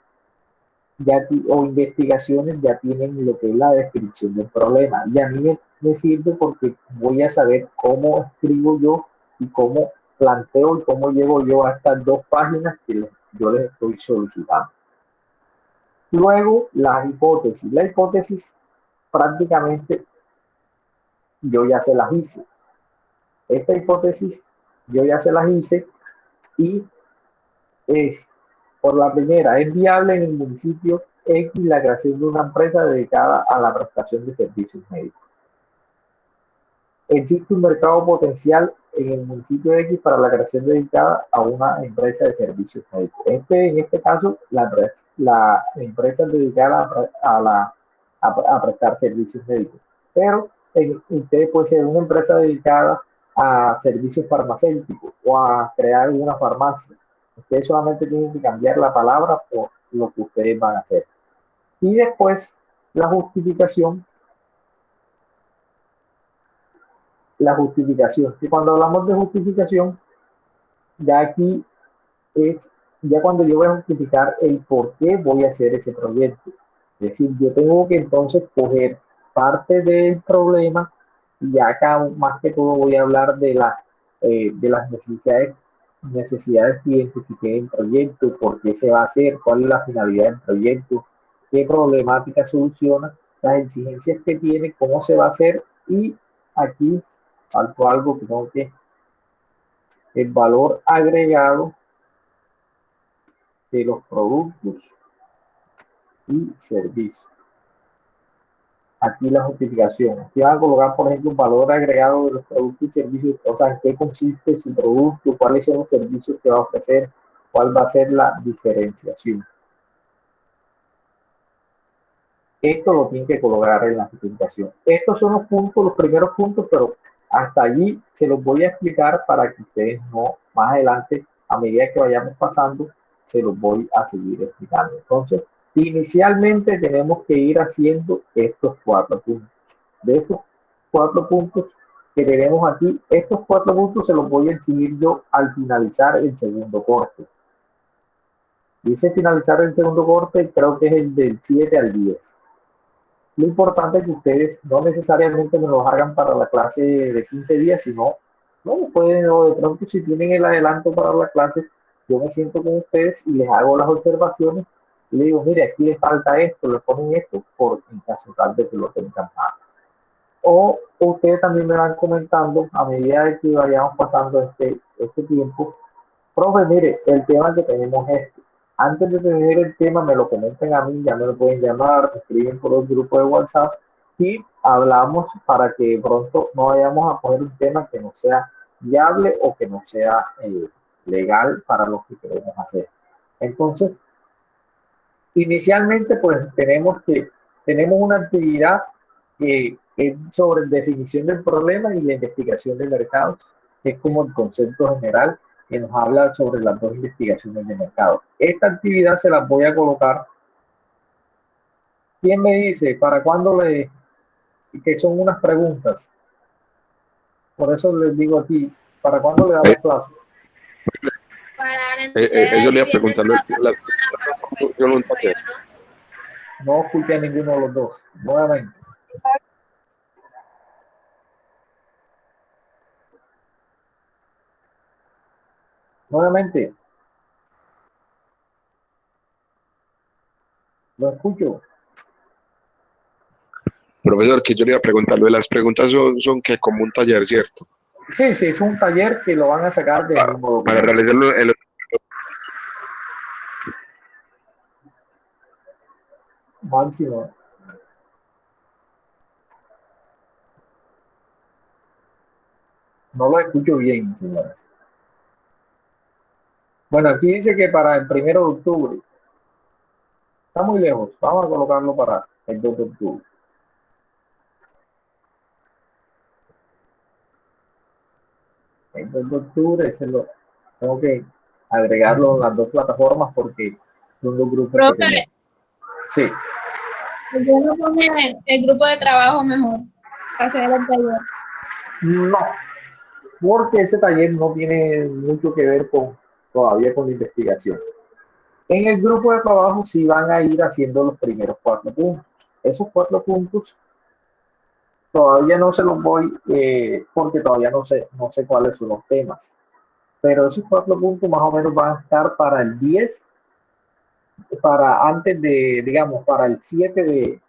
o investigaciones ya tienen lo que es la descripción del problema, y a mí me sirve porque voy a saber cómo escribo yo y cómo planteo y cómo llevo yo a estas 2 páginas que yo les estoy solicitando. Luego, la hipótesis prácticamente yo ya se las hice. Esta hipótesis yo ya se las hice, y es, por la primera, es viable en el municipio X la creación de una empresa dedicada a la prestación de servicios médicos. Existe un mercado potencial en el municipio X para la creación dedicada a una empresa de servicios médicos. En este caso, la empresa es dedicada a prestar servicios médicos. Pero usted puede ser una empresa dedicada a servicios farmacéuticos o a crear una farmacia. Ustedes solamente tienen que cambiar la palabra por lo que ustedes van a hacer. Y después, la justificación, que cuando hablamos de justificación, ya aquí es ya cuando yo voy a justificar el por qué voy a hacer ese proyecto. Es decir, yo tengo que entonces coger parte del problema, y acá más que todo voy a hablar de las necesidades que identifiqué en el proyecto, por qué se va a hacer, cuál es la finalidad del proyecto, qué problemática soluciona, las exigencias que tiene, cómo se va a hacer, y aquí faltó algo que tengo que, el valor agregado de los productos y servicios. Aquí la justificación. Aquí van a colocar, por ejemplo, un valor agregado de los productos y servicios, o sea, en qué consiste su producto, cuáles son los servicios que va a ofrecer, cuál va a ser la diferenciación. Esto lo tienen que colocar en la justificación. Estos son los puntos, los primeros puntos, pero hasta allí se los voy a explicar para que ustedes no, más adelante, a medida que vayamos pasando, se los voy a seguir explicando. Entonces, inicialmente tenemos que ir haciendo estos 4 puntos. De estos 4 puntos que tenemos aquí, estos 4 puntos se los voy a exhibir yo al finalizar el segundo corte. Dice finalizar el segundo corte, creo que es el del 7 al 10. Lo importante es que ustedes no necesariamente me los hagan para la clase de 15 días, sino, no, pueden, o de pronto si tienen el adelanto para la clase, yo me siento con ustedes y les hago las observaciones y les digo, mire, aquí les falta esto, le ponen esto, por en caso tal de que lo tengan mal. O ustedes también me van comentando a medida de que vayamos pasando este tiempo, profe, mire, el tema que tenemos es este. Antes de tener el tema, me lo comenten a mí, ya me lo pueden llamar, me escriben por el grupo de WhatsApp y hablamos para que pronto no vayamos a poner un tema que no sea viable o que no sea legal para lo que queremos hacer. Entonces, inicialmente, pues tenemos una actividad que es sobre definición del problema y la investigación de mercados, que es como el concepto general que nos habla sobre las 2 investigaciones de mercado. Esta actividad se las voy a colocar. ¿Quién me dice para cuándo que son unas preguntas. Por eso les digo aquí, ¿para cuándo le damos plazo? Para la entrega Eso del le iba a viernes preguntar. de la otra semana, profe, Yo no pienso yo, ¿no? No escuché a ninguno de los dos. Nuevamente. Nuevamente. Lo escucho. Profesor, que yo le iba a preguntar, lo de las preguntas son que como un taller, ¿cierto? Sí, sí, es un taller que lo van a sacar del mismo Para documento. realizarlo, Máximo. No lo escucho bien, señores. Bueno, aquí dice que para el 1 de octubre. Está muy lejos. Vamos a colocarlo para el 2 de octubre. El 2 de octubre, tengo que agregarlo en las dos plataformas porque son dos grupos que Profe, tenemos. Sí. yo no pongo el grupo de trabajo mejor, para hacer el taller. No, porque ese taller no tiene mucho que ver todavía con la investigación. En el grupo de trabajo sí van a ir haciendo los primeros 4 puntos. Esos 4 puntos todavía no se los voy, porque todavía no sé cuáles son los temas. Pero esos 4 puntos más o menos van a estar para el 10, para antes de, digamos, para el 7 de,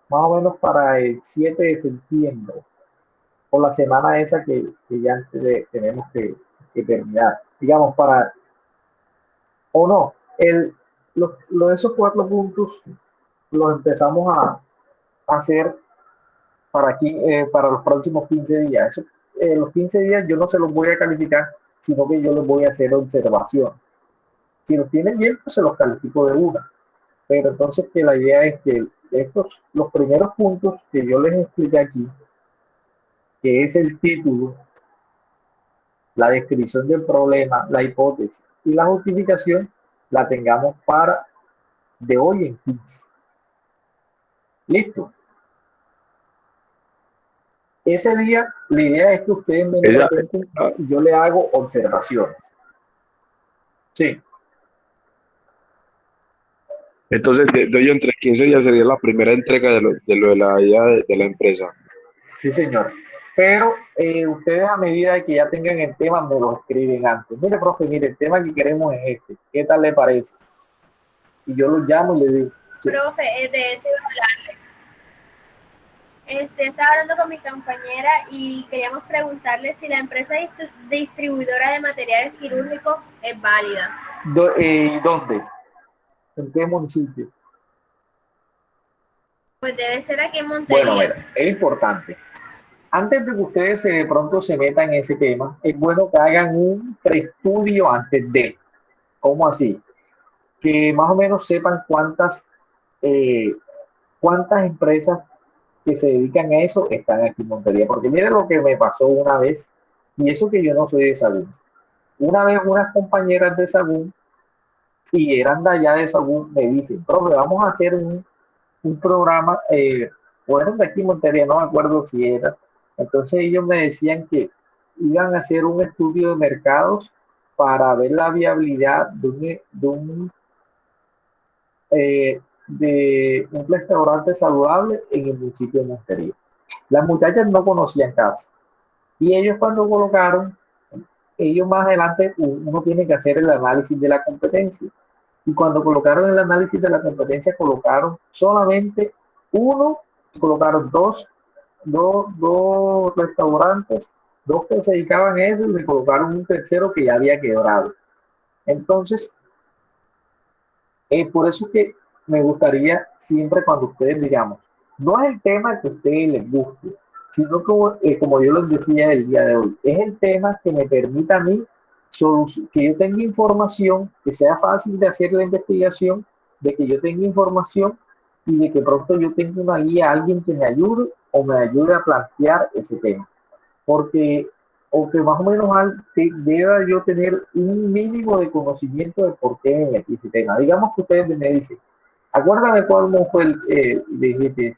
más o menos para el 7 de septiembre, o la semana esa que ya tenemos que terminar. Digamos, o no, esos 4 puntos los empezamos a hacer para los próximos 15 días. Los 15 días yo no se los voy a calificar, sino que yo les voy a hacer observación. Si los tienen bien, pues se los califico de una. Pero entonces que la idea es que los primeros puntos que yo les expliqué aquí, que es el título, la descripción del problema, la hipótesis y la justificación, la tengamos para de hoy en 15. Listo. Ese día, la idea es que ustedes me presenten y yo le hago observaciones. Sí. entonces, de hoy entre 15 días sería la primera entrega de lo de la IA de la empresa. Sí, señor. Pero ustedes a medida de que ya tengan el tema, me lo escriben antes. Mire, profe, mire, el tema que queremos es este. ¿Qué tal le parece? Y yo lo llamo y le digo. Sí. Profe, de eso iba a hablarle. Estaba hablando con mi compañera y queríamos preguntarle si la empresa distribuidora de materiales quirúrgicos es válida. ¿Dónde? ¿En qué municipio? Pues debe ser aquí en Montería. Bueno, mira, es importante. Antes de que ustedes de pronto se metan en ese tema, es bueno que hagan un preestudio antes de. ¿Cómo así? Que más o menos sepan cuántas empresas que se dedican a eso están aquí en Montería. Porque miren lo que me pasó una vez, y eso que yo no soy de Sagún. Una vez unas compañeras de Sagún, y eran de allá de Sagún, me dicen, profe, vamos a hacer un programa, o eran de aquí en Montería, no me acuerdo si era. Entonces ellos me decían que iban a hacer un estudio de mercados para ver la viabilidad de un restaurante saludable en el municipio de Montería. Las muchachas no conocían casa. Y ellos cuando colocaron, ellos más adelante, uno tiene que hacer el análisis de la competencia. Y cuando colocaron el análisis de la competencia, colocaron solamente uno, colocaron dos restaurantes, dos que se dedicaban a eso, y le colocaron un tercero que ya había quebrado. Entonces, por eso que me gustaría siempre cuando ustedes, digamos, no es el tema que a ustedes les guste, sino como yo les decía el día de hoy, es el tema que me permita a mí que yo tenga información, que sea fácil de hacer la investigación, de que yo tenga información y de que pronto yo tenga una guía, alguien que me ayude o me ayude a plantear ese tema. Porque, o que más o menos deba yo tener un mínimo de conocimiento de por qué me metí ese tema. Digamos que ustedes me dicen, Acuérdame cuál no fue dijiste,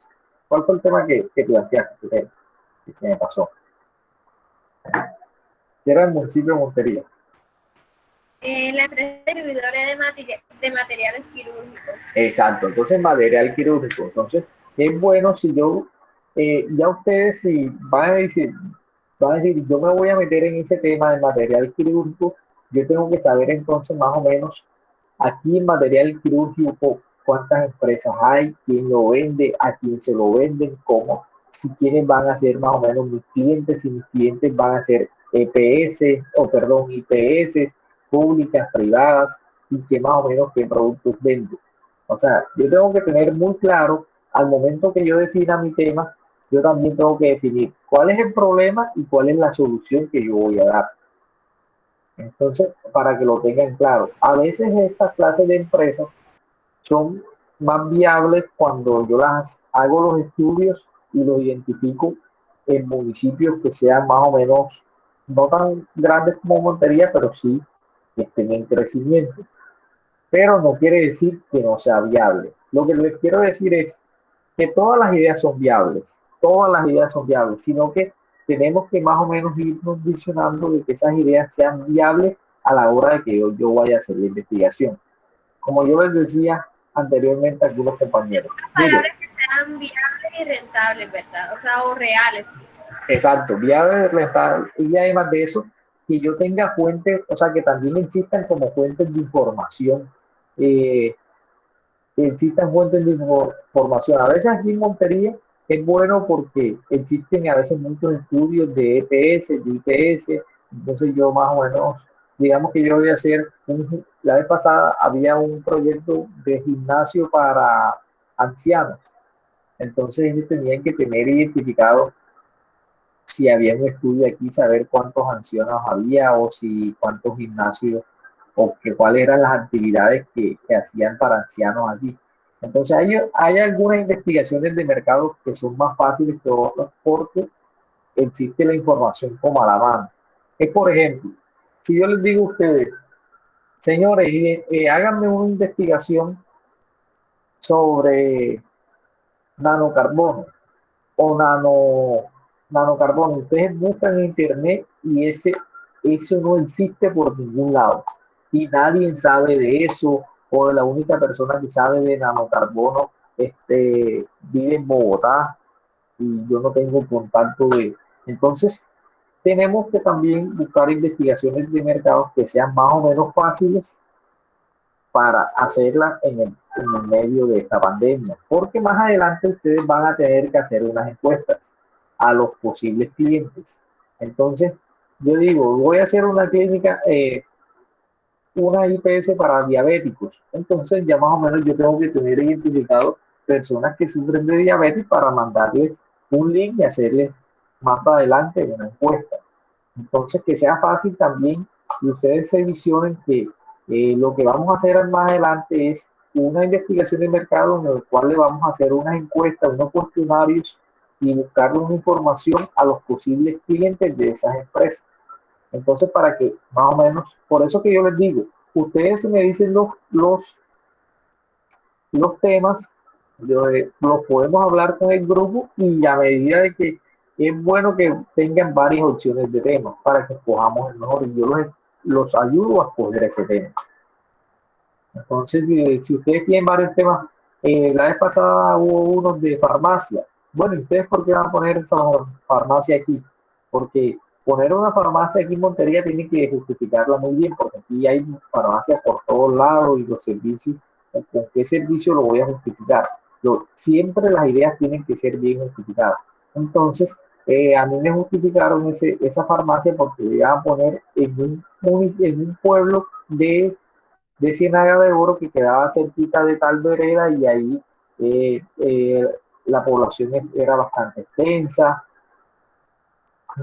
cuál fue el tema que planteaste, que se me pasó. Que era el municipio de Montería. La empresa distribuidora de materiales quirúrgicos. Exacto, entonces material quirúrgico. Entonces, es bueno si yo, ya ustedes si van a decir, yo me voy a meter en ese tema de material quirúrgico, yo tengo que saber entonces más o menos aquí en material quirúrgico cuántas empresas hay, quién lo vende, a quién se lo venden, cómo, si quiénes van a ser más o menos mis clientes, si mis clientes van a ser EPS, o perdón, IPS, públicas, privadas, y qué más o menos qué productos venden. O sea, yo tengo que tener muy claro, al momento que yo defina mi tema, yo también tengo que definir cuál es el problema y cuál es la solución que yo voy a dar. Entonces, para que lo tengan claro, a veces estas clases de empresas son más viables cuando yo las hago los estudios y los identifico en municipios que sean más o menos no tan grandes como Montería, pero sí que estén en crecimiento. Pero no quiere decir que no sea viable. Lo que les quiero decir es que todas las ideas son viables, todas las ideas son viables, sino que tenemos que más o menos irnos visionando de que esas ideas sean viables a la hora de que yo vaya a hacer la investigación. Como yo les decía anteriormente a algunos compañeros. Palabras que sean viables y rentables, ¿verdad? O sea, o reales. Exacto, viable, rentable, y además de eso, que yo tenga fuentes, o sea, que también existan como fuentes de información, eh, que existan fuentes de información. A veces aquí en Montería es bueno porque existen a veces muchos estudios de EPS, de IPS, entonces yo más o menos, digamos que yo voy a hacer, la vez pasada había un proyecto de gimnasio para ancianos, entonces ellos tenían que tener identificado si había un estudio aquí, saber cuántos ancianos había o si cuántos gimnasios o que cuáles eran las actividades que hacían para ancianos aquí. Entonces hay algunas investigaciones de mercado que son más fáciles que otras porque existe la información como a la mano. Es por ejemplo, si yo les digo a ustedes, señores, háganme una investigación sobre nanocarbono o nanocarbono. Ustedes buscan en internet y eso no existe por ningún lado. Y nadie sabe de eso, o la única persona que sabe de nanocarbono vive en Bogotá y yo no tengo contacto de. Entonces, tenemos que también buscar investigaciones de mercados que sean más o menos fáciles para hacerla en el medio de esta pandemia, porque más adelante ustedes van a tener que hacer unas encuestas a los posibles clientes. Entonces, yo digo, voy a hacer una clínica, una IPS para diabéticos. Entonces, ya más o menos yo tengo que tener identificado personas que sufren de diabetes para mandarles un link y hacerles más adelante una encuesta. Entonces, que sea fácil también y ustedes se visionen que lo que vamos a hacer más adelante es una investigación de mercado en el cual le vamos a hacer unas encuestas, unos cuestionarios y buscar una información a los posibles clientes de esas empresas. Entonces, para que más o menos, por eso que yo les digo, ustedes me dicen los temas, los podemos hablar con el grupo y a medida de que es bueno que tengan varias opciones de temas para que escojamos el mejor y yo los ayudo a escoger ese tema. Entonces, si ustedes tienen varios temas, la vez pasada hubo unos de farmacia. Bueno, ¿ustedes por qué van a poner esa farmacia aquí? Porque poner una farmacia aquí en Montería tiene que justificarla muy bien, porque aquí hay farmacias por todos lados y los servicios, ¿con qué servicio lo voy a justificar? Siempre las ideas tienen que ser bien justificadas. Entonces, a mí me justificaron esa farmacia porque le iban a poner en un pueblo de Ciénaga de Oro que quedaba cerquita de tal vereda y ahí la población era bastante extensa,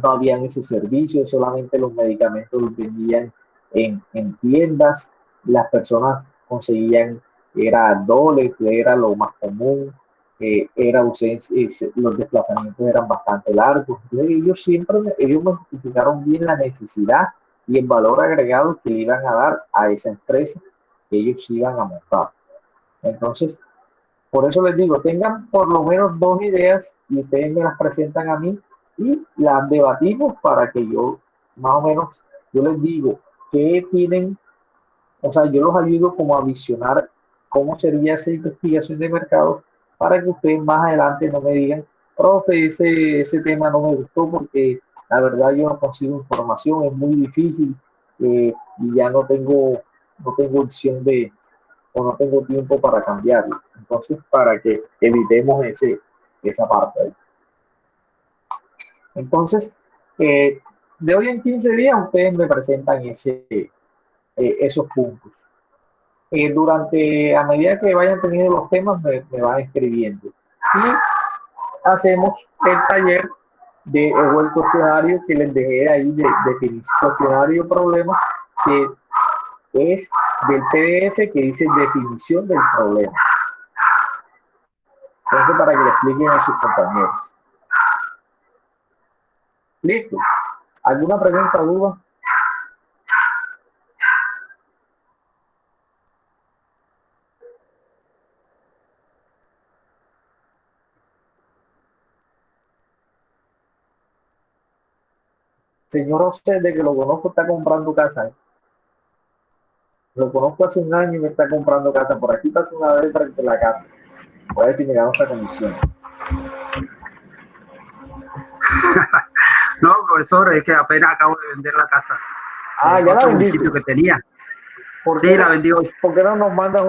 no habían esos servicios, solamente los medicamentos los vendían en tiendas, las personas conseguían, era dólares, era lo más común, los desplazamientos eran bastante largos. Entonces ellos me justificaron bien la necesidad y el valor agregado que le iban a dar a esa empresa que ellos iban a montar. Entonces, Por eso les digo, tengan por lo menos 2 ideas y ustedes me las presentan a mí y las debatimos para que yo, más o menos, yo les digo qué tienen, o sea, yo los ayudo como a visionar cómo sería esa investigación de mercado para que ustedes más adelante no me digan, profe, ese tema no me gustó porque la verdad yo no consigo información, es muy difícil y ya no tengo opción de, o no tengo tiempo para cambiarlo. Entonces, para que evitemos esa parte ahí. Entonces, de hoy en 15 días ustedes me presentan esos puntos. A medida que vayan teniendo los temas, me van escribiendo. Y hacemos el taller o el cuestionario que les dejé ahí de definición, cuestionario problema, que es del PDF que dice definición del problema. Entonces, para que le expliquen a sus compañeros. ¿Listo? ¿Alguna pregunta o duda? Señor José, de que lo conozco, está comprando casa. Lo conozco hace un año y me está comprando casa. Por aquí pasa una vez frente a la casa. Voy a ver si me gano esa comisión. No, profesor, es que apenas acabo de vender la casa. Ah, ya la vendiste. Municipio que tenía. Sí, la vendí hoy. ¿Por qué no nos mandas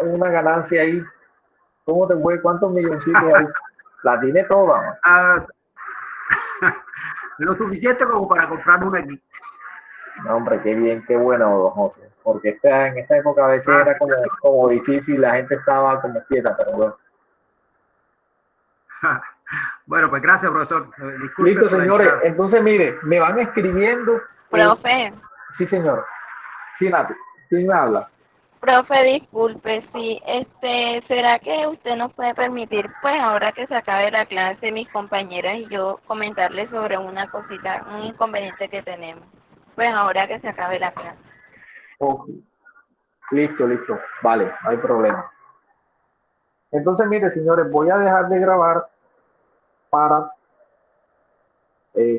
una ganancia ahí? ¿Cómo te fue? ¿Cuántos milloncitos hay? La tiene toda, ¿no? Lo suficiente como para comprar una aquí. No, hombre, qué bien, qué bueno, don José. Porque en esta época a veces era como difícil, la gente estaba como quieta, pero bueno. Bueno, pues gracias, profesor. Disculpe. Listo, señores. Entonces, mire, me van escribiendo. Profe. Sí, señor. Sí, Nati. ¿Quién me habla? Profe, disculpe, sí, ¿será que usted nos puede permitir, pues ahora que se acabe la clase, mis compañeras y yo comentarles sobre una cosita, un inconveniente que tenemos? Pues ahora que se acabe la clase. Ok. Listo. Vale, no hay problema. Entonces, mire, señores, voy a dejar de grabar para